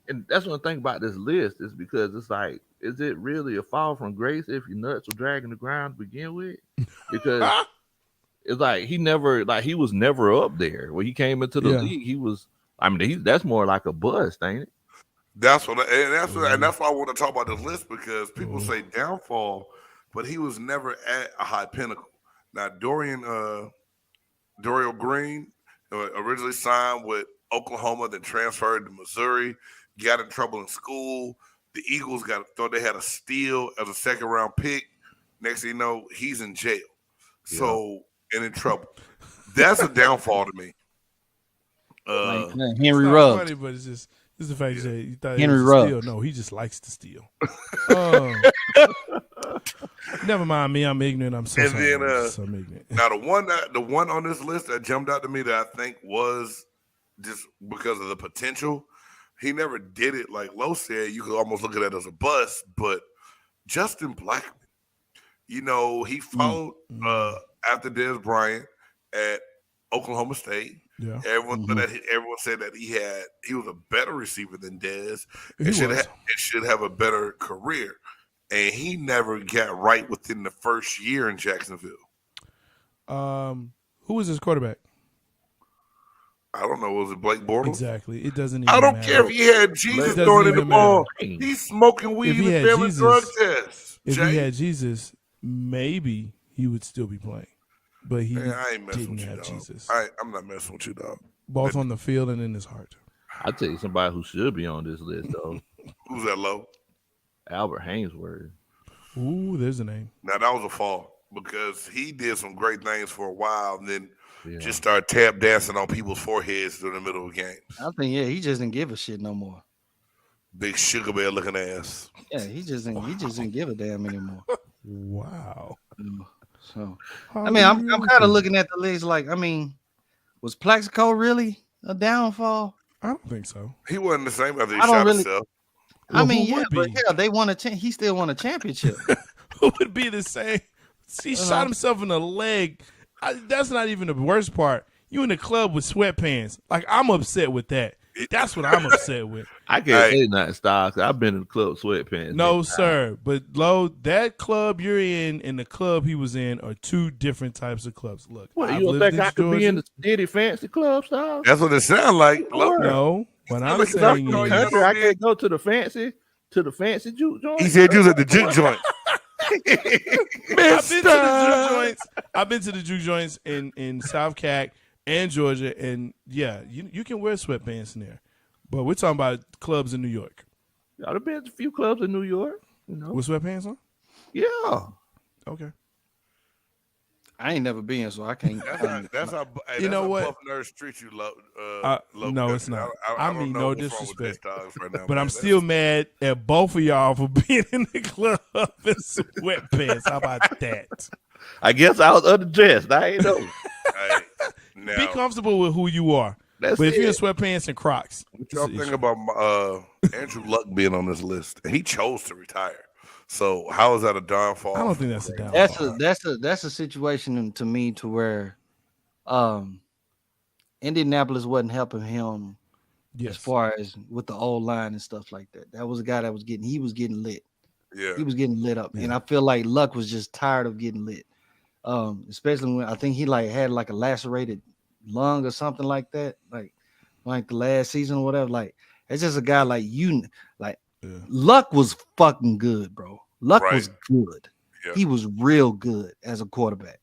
And that's one thing about this list is because it's like, is it really a fall from grace if your nuts were dragging the ground to begin with? Because it's like he was never up there when he came into the league. He was, I mean, that's more like a bust, ain't it? That's that's why I want to talk about this list because people say downfall, but he was never at a high pinnacle. Now Dorial Green originally signed with Oklahoma, then transferred to Missouri, got in trouble in school. The Eagles thought they had a steal as a second round pick. Next thing you know, he's in jail. So and in trouble. That's a downfall to me. Henry Ruggs. Funny, but it's just the fact that you thought Henry it was Ruggs. a steal. No, he just likes to steal. Never mind me. I'm ignorant. I'm so sorry. I'm ignorant. Now the one on this list that jumped out to me that I think was just because of the potential. He never did it like Low said. You could almost look at that as a bust, but Justin Blackman, he followed after Dez Bryant at Oklahoma State. Yeah. Everyone said that he was a better receiver than Dez. It should have a better career. And he never got right within the first year in Jacksonville. Who was his quarterback? I don't know. Was it Blake Bortles? Exactly. It doesn't even I don't matter. care if he had Jesus throwing in the ball. He's smoking weed and failing drug tests. If he had Jesus, maybe he would still be playing. But he didn't have Jesus. I'm not messing with you, dog. Both on the field and in his heart. I'll tell you somebody who should be on this list, though. Who's that, Low? Albert Hainsworth. Ooh, there's a name. Now, that was a fall because he did some great things for a while and then just started tap dancing on people's foreheads during the middle of games. I think, he just didn't give a shit no more. Big sugar bear looking ass. Yeah, he just didn't give a damn anymore. Wow. So, I mean, I'm kind of looking at the list like, I mean, was Plaxico really a downfall? I don't think so. He wasn't the same after he shot himself. I mean, but they won he still won a championship. Who would be the same? He shot himself in the leg. That's not even the worst part. You in the club with sweatpants. Like, I'm upset with that. That's what I'm upset with. I can't say nothing, Stocks. I've been in the club sweatpants. No, sir. But Low, that club you're in and the club he was in are two different types of clubs. Look, what, you don't think I could be in the Diddy fancy club, Stocks? That's what it sounds like. No, what I'm saying is, I can't go to the fancy juke joint. He said you was at the juke joint. I've been to the juke joints in South Cac and Georgia, and you can wear sweatpants in there. But we're talking about clubs in New York. I've been to a few clubs in New York, with sweatpants on. Yeah. Okay. I ain't never been, so I can't. That's how. You know what? Buff nerds treat you, Low. No, it's not. I mean, no what's wrong with disrespect. J-Stogs right now, But man. I'm still mad at both of y'all for being in the club in sweatpants. How about that? I guess I was underdressed. I ain't know. Be comfortable with who you are. But if you're in sweatpants and Crocs, what y'all think about Andrew Luck being on this list? He chose to retire. So how is that a downfall? I don't think that's a downfall. That's a situation to me to where Indianapolis wasn't helping him as far as with the old line and stuff like that. That was a guy that was getting lit. Yeah. He was getting lit up. And I feel like Luck was just tired of getting lit. Especially when I think he had a lacerated lung or something like that, like the last season or whatever. Like, it's just a guy Luck was fucking good, bro. Luck was good. Yeah. He was real good as a quarterback.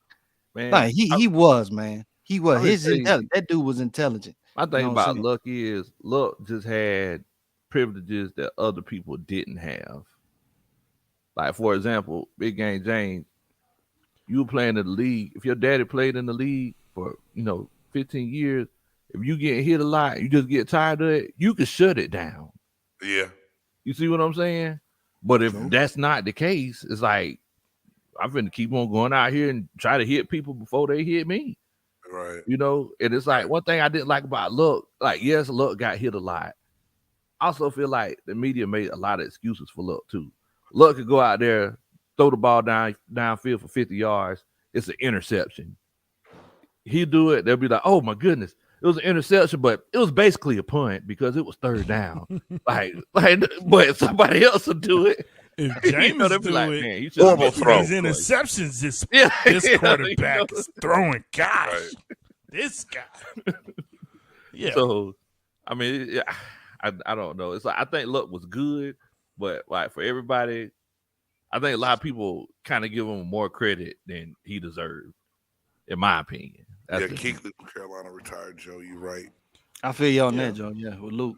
Man, like, he was, man. He was. That dude was intelligent. My thing about Luck is Luck just had privileges that other people didn't have. Like, for example, Big Game James, you were playing in the league. If your daddy played in the league for 15 years, if you get hit a lot, you just get tired of it, you can shut it down. Yeah. You see what I'm saying? But if that's not the case, it's like, I'm going to keep on going out here and try to hit people before they hit me. Right. And it's like, one thing I didn't like about Luck, yes, Luck got hit a lot. I also feel like the media made a lot of excuses for Luck too. Luck could go out there, throw the ball downfield for 50 yards. It's an interception. He'll do it. They'll be like, oh my goodness, it was an interception, but it was basically a punt because it was third down. But somebody else will do it. If Jameis they'll be do like, it, man, you should Horrible have throw. these interceptions, this Yeah, quarterback is throwing. Gosh, Right. this guy. Yeah. So, I mean, yeah, I don't know. It's like I think Luck was good, but like for everybody, I think a lot of people kind of give him more credit than he deserved, in my opinion. That's Yeah, it. Kuechly from Carolina retired, Joe. You're right. I feel you on that, Joe. Yeah, with Luke.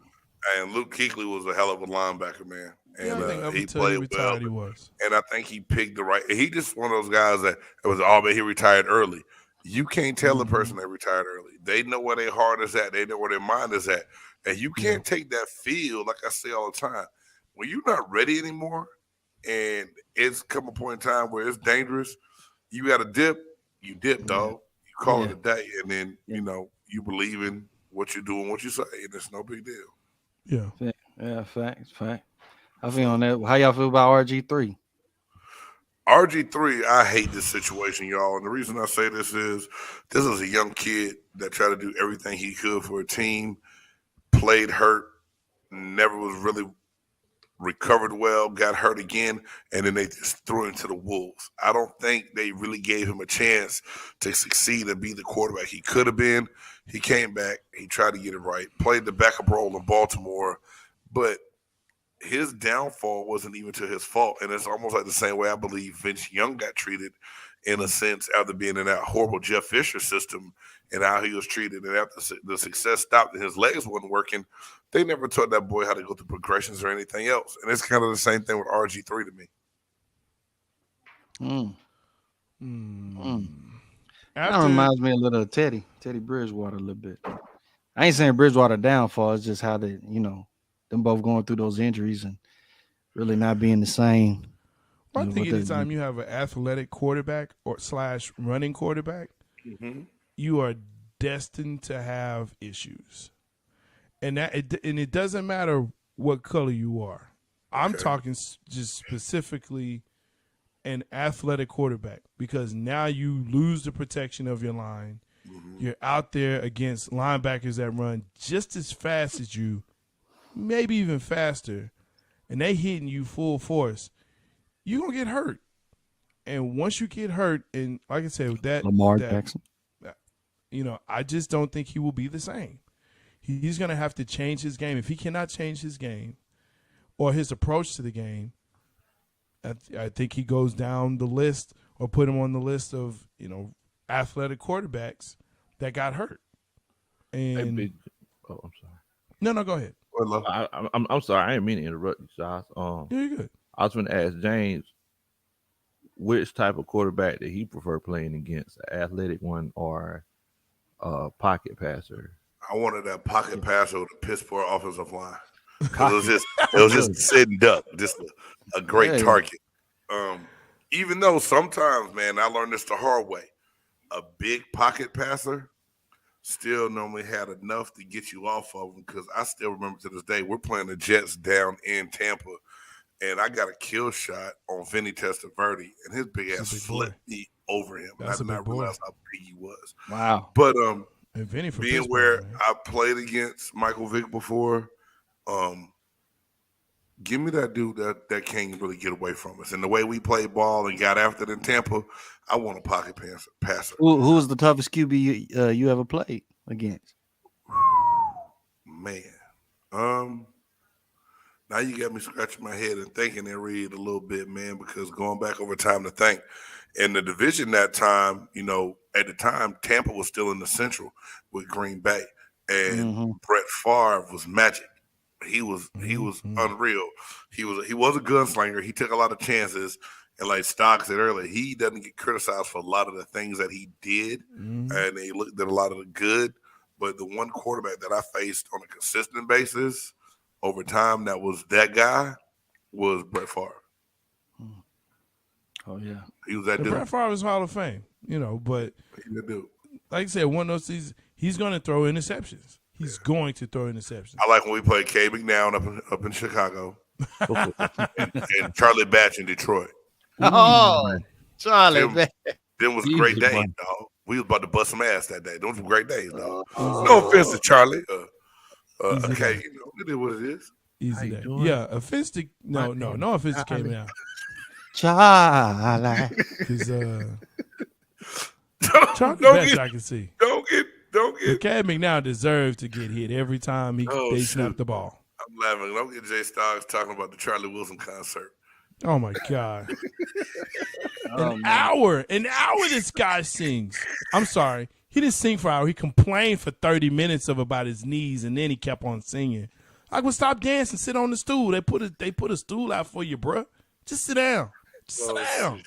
And Luke Kuechly was a hell of a linebacker, man. And Yeah, I think up he until he played retired, well. he was. And I think he picked the right. He just one of those guys that it was all but he retired early. You can't tell a person they retired early. They know where their heart is at. They know where their mind is at. And you can't take that field, like I say all the time. When you're not ready anymore and it's come a point in time where it's dangerous, you got to dip, you dip, dog. You call it a day. And then, you believe in what you do and what you say. And it's no big deal. Yeah. Yeah, fact. I feel on that. How y'all feel about RG3? RG3, I hate this situation, y'all. And the reason I say this is a young kid that tried to do everything he could for a team, played hurt, never was really recovered well, got hurt again, and then they just threw him to the wolves. I don't think they really gave him a chance to succeed and be the quarterback he could have been. He came back. He tried to get it right, played the backup role in Baltimore, but his downfall wasn't even to his fault. And it's almost like the same way I believe Vince Young got treated in a sense after being in that horrible Jeff Fisher system and how he was treated. And after the success stopped and his legs wasn't working, they never taught that boy how to go through progressions or anything else. And it's kind of the same thing with RG3 to me. That reminds me a little of Teddy Bridgewater a little bit. I ain't saying Bridgewater downfall. It's just how they, them both going through those injuries and really not being the same. I think anytime you have an athletic quarterback or / running quarterback, you are destined to have issues. And it doesn't matter what color you are. I'm talking just specifically an athletic quarterback because now you lose the protection of your line. You're out there against linebackers that run just as fast as you, maybe even faster, and they hitting you full force. You're going to get hurt. And once you get hurt, and like I said, with that Lamar Jackson, I just don't think he will be the same. He's going to have to change his game. If he cannot change his game or his approach to the game, I think he goes down the list or put him on the list of, athletic quarterbacks that got hurt. And I'm sorry. No, go ahead. I'm sorry. I didn't mean to interrupt you, Josh. Yeah, you're good. I was going to ask James which type of quarterback did he prefer playing against, an athletic one or a pocket passer? I wanted that pocket passer with a piss poor offensive line. Because it was just a sitting duck, just a great target. Even though sometimes, man, I learned this the hard way. A big pocket passer still normally had enough to get you off of them because I still remember to this day, we're playing the Jets down in Tampa, and I got a kill shot on Vinny Testaverde, and his big ass flipped me over him. And I did not realize how big he was. Wow. But being where I played against Michael Vick before, give me that dude that can't really get away from us. And the way we played ball and got after it in Tampa, I want a pocket passer. Who was the toughest QB you ever played against? Man. Now you got me scratching my head and thinking and read a little bit, man, because going back over time to think. In the division that time, at the time, Tampa was still in the Central with Green Bay. And Brett Favre was magic. He was unreal. He was a gunslinger. He took a lot of chances, and like Stock said earlier, he doesn't get criticized for a lot of the things that he did, and they looked at a lot of the good. But the one quarterback that I faced on a consistent basis over time that was that guy was Brett Favre. Oh yeah, he was that dude. Brett Favre is Hall of Fame, but he that dude. Like I said, one of those seasons, he's going to throw interceptions. He's going to throw interceptions. I like when we played K. McNown up in Chicago and Charlie Batch in Detroit. Oh, Charlie Batch. Them was great days, dog. We was about to bust some ass that day. Those were great days, dog. No offense to Charlie. Okay, it is what it is. Easy day. Yeah, offense to no offense to came out. Charlie. Because Don't Charlie best get, I can see. don't get. But Cad McNown deserves to get hit every time they snap the ball. I'm laughing. Don't get J-Stogs talking about the Charlie Wilson concert. Oh my God. An hour this guy sings. I'm sorry. He didn't sing for an hour. He complained for 30 minutes about his knees, and then he kept on singing. I would stop dancing, sit on the stool. They put a stool out for you, bruh. Just sit down. Sit down.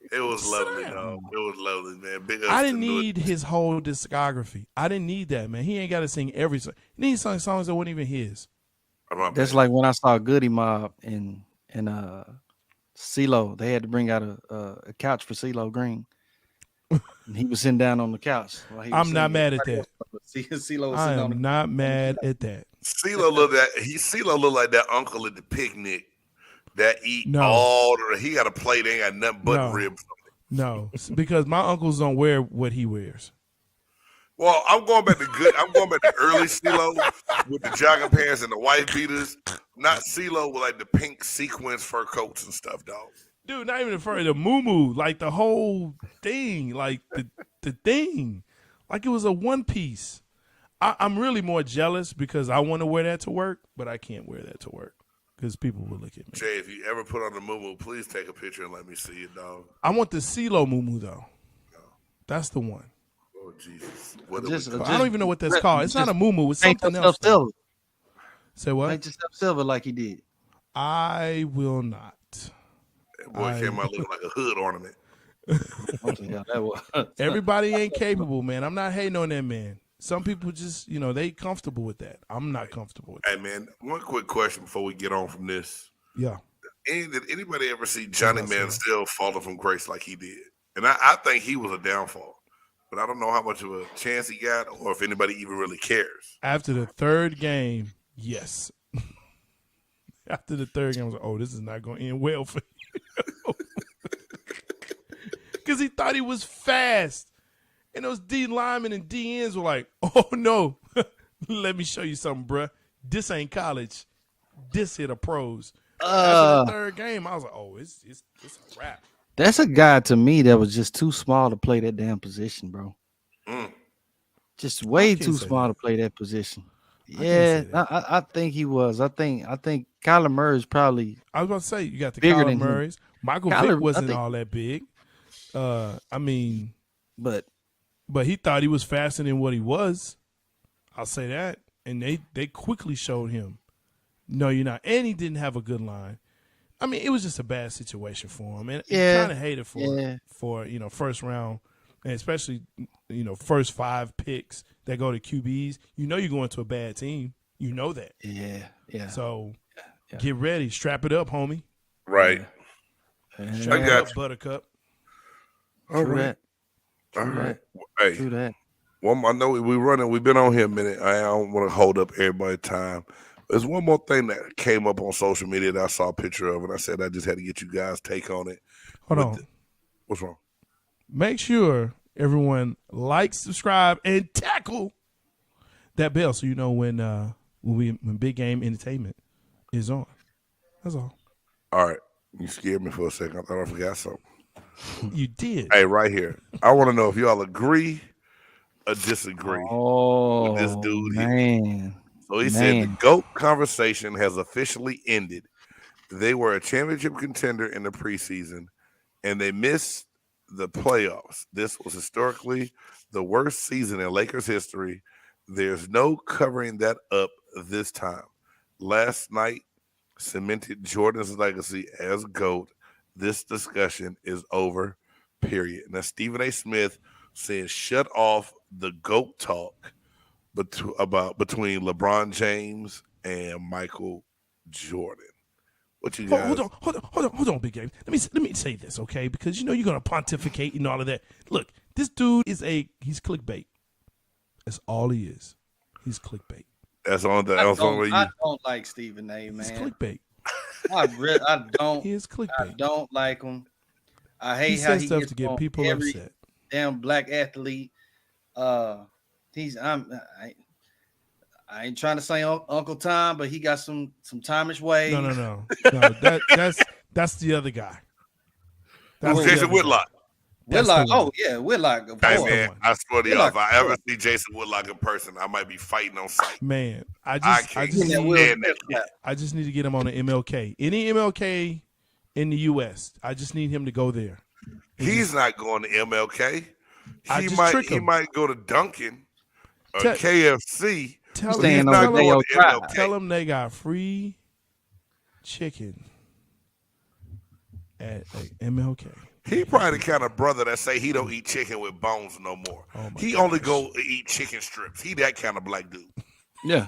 It was lovely, dog. It was lovely, man. Big ups I didn't to need his whole discography. I didn't need that, man. He ain't got to sing every song. He needs some songs that weren't even his. That's like when I saw Goody Mob in CeeLo. They had to bring out a couch for CeeLo Green. And he was sitting down on the couch. I'm not mad at that. CeeLo was I sitting on am not mad at that. CeeLo looked like that uncle at the picnic that eat he got a plate, ain't got nothing but ribs. No, because my uncles don't wear what he wears. Well, I'm going back to early CeeLo with the jogging pants and the white beaters. Not CeeLo with like the pink sequins fur coats and stuff, dog. Dude, not even the muumuu, like the whole thing, like the thing, like it was a one piece. I'm really more jealous because I want to wear that to work, but I can't wear that to work because people will look at me. Jay, if you ever put on the muumuu, please take a picture and let me see it, dog. I want the CeeLo muumuu though. No. That's the one. Oh Jesus! I don't even know what that's called. It's not a muumuu. It's something else. Say what? Paint yourself silver like he did. I will not. That boy came out looking like a hood ornament. Everybody ain't capable, man. I'm not hating on that man. Some people just, they comfortable with that. I'm not comfortable with that. Hey, man, one quick question before we get on from this. Yeah. Did anybody ever see Johnny Manziel falling from grace like he did? And I think he was a downfall. But I don't know how much of a chance he got or if anybody even really cares. After the third game, yes. After the third game, I was like, this is not going to end well for you. Because he thought he was fast. And those D linemen and DNs were like, oh, no. Let me show you something, bruh. This ain't college. This here the pros. After the third game, I was like, it's a wrap. That's a guy to me that was just too small to play that damn position, bro. Just way too small to play that position. Yeah, I think he was. I think Kyler Murray's probably. I was about to say you got the Kyler Murrays. Michael Vick wasn't all that big. But he thought he was faster than what he was. I'll say that. And they quickly showed him, no, you're not. And he didn't have a good line. I mean, it was just a bad situation for him, and kind of hated for first round, and especially first 5 picks that go to QBs. You're going to a bad team. You know that. Yeah. So get ready, strap it up, homie. Right. Strap it up, Buttercup. All right. Hey, True that. Well, I know we're running. We've been on here a minute. I don't want to hold up everybody's time. There's one more thing that came up on social media that I saw a picture of, and I said I just had to get you guys' take on it. Hold on. What's wrong? Make sure everyone likes, subscribe, and tackle that bell so you know when Big Game Entertainment is on. That's all. All right. You scared me for a second. I thought I forgot something. You did. Hey, right here. I want to know if y'all agree or disagree with this dude here. So he said the GOAT conversation has officially ended. They were a championship contender in the preseason, and they missed the playoffs. This was historically the worst season in Lakers history. There's no covering that up this time. Last night cemented Jordan's legacy as GOAT. This discussion is over, period. Now, Stephen A. Smith says shut off the GOAT talk between LeBron James and Michael Jordan. What you guys? Hold on, Big Game. Let me say this, okay? Because you're gonna pontificate and all of that. Look, this dude he's clickbait. That's all he is. He's clickbait. That's on the. I don't like Stephen A. Man. He's clickbait. I don't. He is clickbait. I don't like him. I hate he how says he stuff gets to get on people upset. damn black athlete. I ain't trying to say Uncle Tom, but he got some Tomish ways. No. That's the other guy. Who's Jason Whitlock? Whitlock. Oh yeah, Whitlock. Of Hey course. man, I swear to y'all, if I ever see Jason Whitlock in person, I might be fighting on sight. Man, I just need to get him on an MLK. Any MLK in the U.S., I just need him to go there. He's not going to MLK. He him. might go to Dunkin' or KFC. Tell him they got free chicken at MLK. He probably the kind of brother that say he don't eat chicken with bones no more. He only go eat chicken strips. He that kind of black dude. Yeah.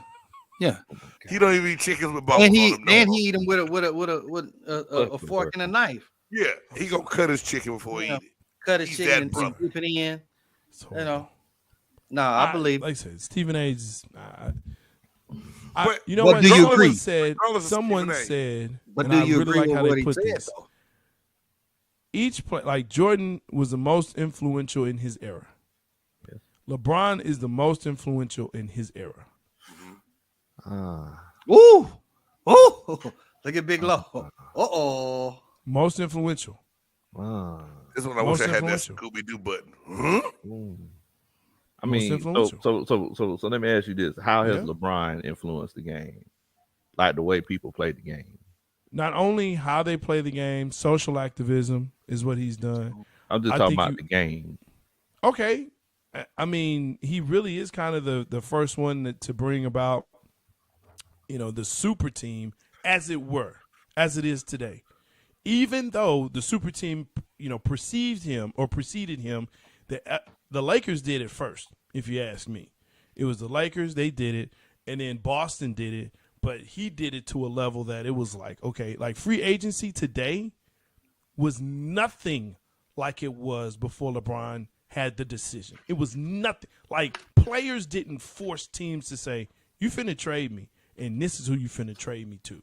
He don't even eat chickens with bones. And he eat them with a fork and a knife. Yeah, he gonna cut his chicken before he eat it. Cut his chicken and dip it in. I believe. Like I said, Stephen A. But you know what? Do you agree? Someone said, but and do I you really agree like with how what they he put said, this. though? Each play, like Jordan was the most influential in his era. Yes. LeBron is the most influential in his era. Ooh, look at Big Low. Most influential. This one I wish I had that Scooby Doo button. I mean, so let me ask you this: how has LeBron influenced the game, like the way people play the game? Not only how they play the game, social activism is what he's done. I'm just talking about the game. Okay. I mean, he really is kind of the first one to bring about, the super team, as it were, as it is today. Even though the super team, preceded him, the Lakers did it first, if you ask me. It was the Lakers, they did it, and then Boston did it. But he did it to a level that it was like, okay, like free agency today was nothing like it was before LeBron had the decision. It was nothing. Like players didn't force teams to say, you finna trade me, and this is who you finna trade me to.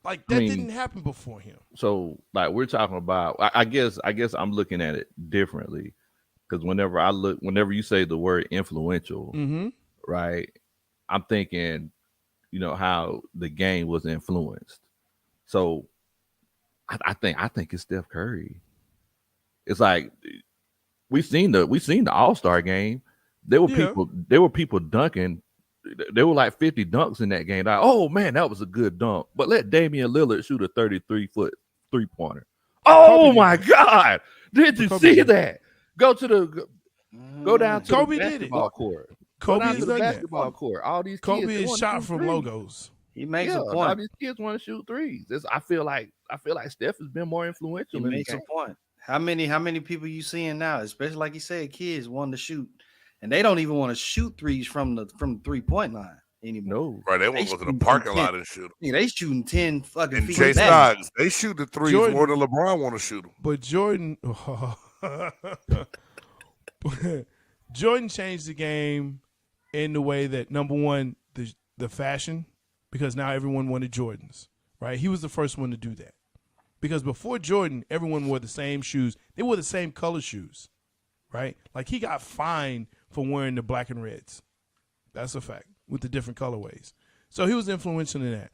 Like that didn't happen before him. So like we're talking about, I guess I'm looking at it differently. Because whenever you say the word influential, right, I'm thinking, how the game was influenced. So I think it's Steph Curry. It's like we seen the All-Star game. There were people dunking. There were like 50 dunks in that game. Like, oh man, that was a good dunk. But let Damian Lillard shoot a 33-foot 3-pointer. Oh my God. Did you see that? Go down to the basketball court. Kobe is the basketball court. All these Kobe kids is shot from logos. He makes a point. All these kids want to shoot threes. I feel like Steph has been more influential. He makes a point. How many people you seeing now, especially like you said, kids wanting to shoot, and they don't even want to shoot threes from the 3-point line anymore. No, right? They want to go to the parking lot and shoot them. Yeah, they shooting 10 fucking and feet. J-Stogs, they shoot the threes more than LeBron want to shoot them. But Jordan changed the game in the way that, number one, the fashion, because now everyone wanted Jordans, right? He was the first one to do that. Because before Jordan, everyone wore the same shoes. They wore the same color shoes, right? Like he got fined for wearing the black and reds. That's a fact, with the different colorways. So he was influential in that.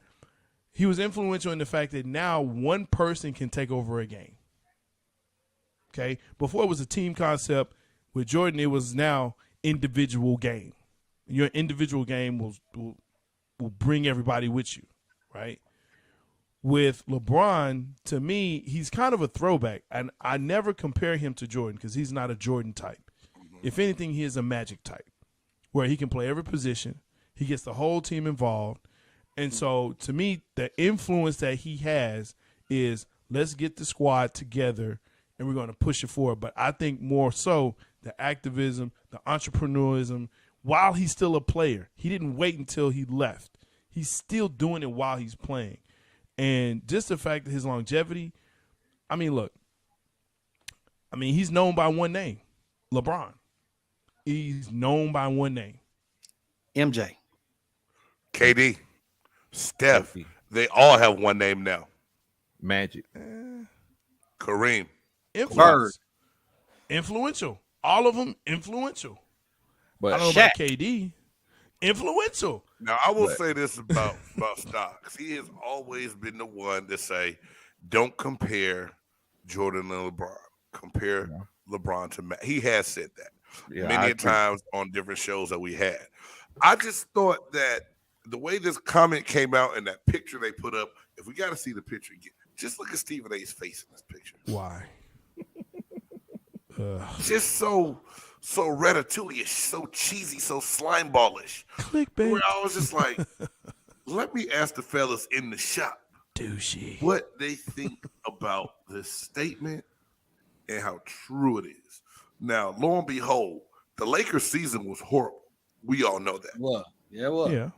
He was influential in the fact that now one person can take over a game. Okay? Before it was a team concept. With Jordan, it was now individual game. Your individual game will bring everybody with you, right? With LeBron, to me, he's kind of a throwback. And I never compare him to Jordan because he's not a Jordan type. If anything, he is a Magic type where he can play every position. He gets the whole team involved. And so, to me, the influence that he has is let's get the squad together and we're going to push it forward. But I think more so the activism, the entrepreneurism, while he's still a player. He didn't wait until he left. He's still doing it while he's playing. And just the fact that his longevity, I mean, look, he's known by one name, LeBron. He's known by one name. MJ. KD. Steph. They all have one name now. Magic. Kareem. Influence. Influential. All of them influential. But I don't know about KD. Influential. Now, I will But- say this about Stocks. He has always been the one to say, don't compare Jordan and LeBron. Compare LeBron to Matt. He has said that many times on different shows that we had. I just thought that the way this comment came out and that picture they put up, if we got to see the picture again, just look at Stephen A's face in this picture. Why? Just so ratatouille-ish, so cheesy, so slime ballish. Clickbait. Where I was just like, let me ask the fellas in the shop Douchey. what they think about this statement and how true it is. Now, lo and behold, the Lakers season was horrible. We all know that. What? Yeah, what? Yeah.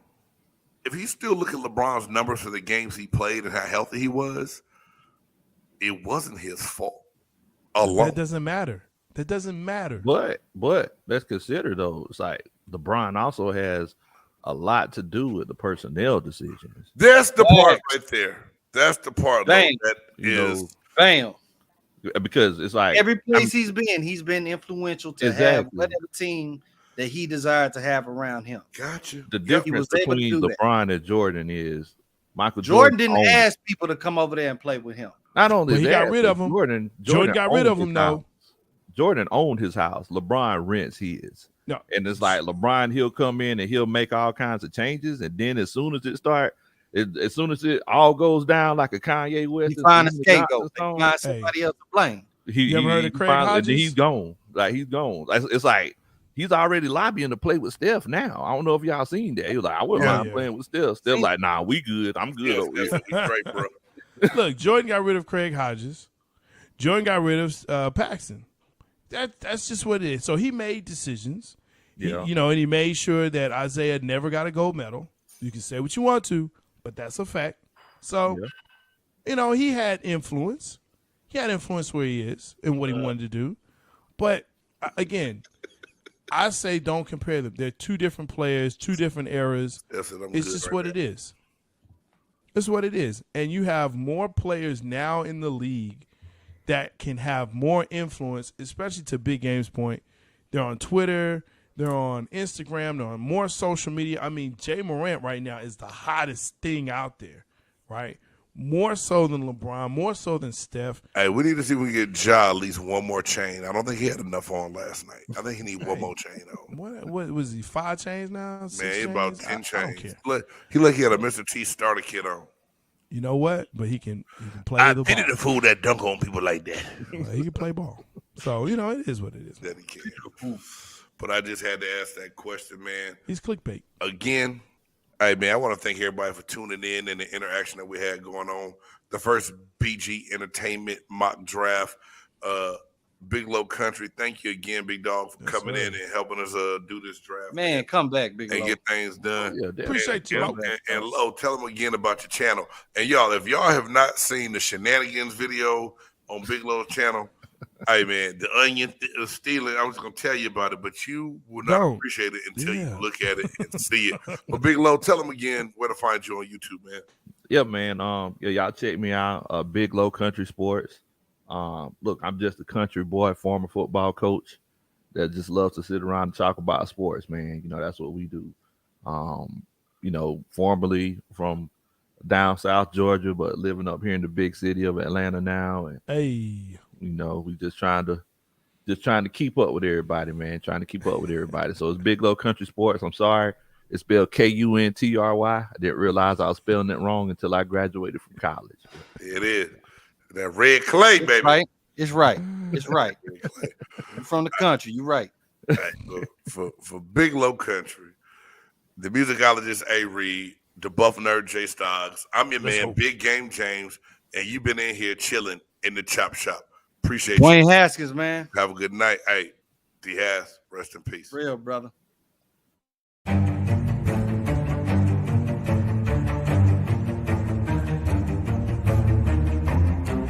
If you still look at LeBron's numbers for the games he played and how healthy he was, it wasn't his fault alone. That doesn't matter. That doesn't matter. But let's consider though, it's like LeBron also has a lot to do with the personnel decisions. That's the part right there. That's the part though, Bang. that is. Bam. Because it's like Every place he's been influential to have whatever team that he desired to have around him. Gotcha. the He was difference able to between do that. LeBron and Jordan is Michael Jordan didn't owned- ask people to come over there and play with him. Not only But he that, got rid of but him. Jordan got rid owned of him, his though. house. Jordan owned his house. LeBron rents his. No. And it's like LeBron, he'll come in and he'll make all kinds of changes, and then as soon as it starts, as soon as it all goes down like a Kanye West, He find a and scapegoat. Johnson Find somebody else to blame. You ever heard of Craig finally- Hodges? then he's gone. Like he's gone. It's like he's already lobbying to play with Steph now. I don't know if y'all seen that. He was like, I wouldn't mind playing with Steph. Steph like, nah, we good. I'm good over here. Yes, great, bro. Look, Jordan got rid of Craig Hodges. Jordan got rid of Paxson. That's just what it is. So he made decisions. Yeah. And he made sure that Isaiah never got a gold medal. You can say what you want to, but that's a fact. So, he had influence. He had influence where he is and what he wanted to do. But again, I say don't compare them. They're two different players, two different eras. It's just what it is. It's what it is. And you have more players now in the league that can have more influence, especially to Big Game's point. They're on Twitter. They're on Instagram. They're on more social media. I mean, Jay Morant right now is the hottest thing out there, right? More so than LeBron, more so than Steph. Hey, we need to see if we can get Ja at least one more chain. I don't think he had enough on last night. I think he need one more chain though. What was he? 5 chains now? 6 Man, he's about 10 I don't chains. care. He like he had a Mr. T starter kit on. You know what? But he can play I the pity ball. the fool that dunk on people like that. He can play ball. So, it is what it is. That he can. But I just had to ask that question, man. He's clickbait. Again, hey, man, I want to thank everybody for tuning in and the interaction that we had going on. The first BG Entertainment mock draft. Big Low Country, thank you again, Big Dog, for coming in and helping us do this draft. Man, come back, Big and Low. get things done. Yeah, damn. Appreciate you, Low. And Low, tell them again about your channel. And y'all, if y'all have not seen the shenanigans video on Big Low's channel, hey man, the onion stealing, I was gonna tell you about it, but you will not Don't. appreciate it until you look at it and see it. But Big Low, tell them again where to find you on YouTube, man. Yeah, man. Y'all check me out. Big Low Country Sports. Look, I'm just a country boy, former football coach that just loves to sit around and talk about sports, man. That's what we do. Formerly from down South Georgia, but living up here in the big city of Atlanta now. And Hey. we just trying to keep up with everybody, man. Trying to keep up with everybody. So it's Big Low Country Sports. I'm sorry. It's spelled Kuntry. I didn't realize I was spelling it wrong until I graduated from college. It is. That red clay, baby. Right? It's right. It's right. You're from the country. You're right. Right. For Big Low Country, the musicologist A. Reed, the buff nerd J-Stogs, I'm your man, Big Game James, and you've been in here chilling in the chop shop. Appreciate Dwayne you. Haskins, man. Have a good night. Hey, D. Hass, rest in peace. Real, brother.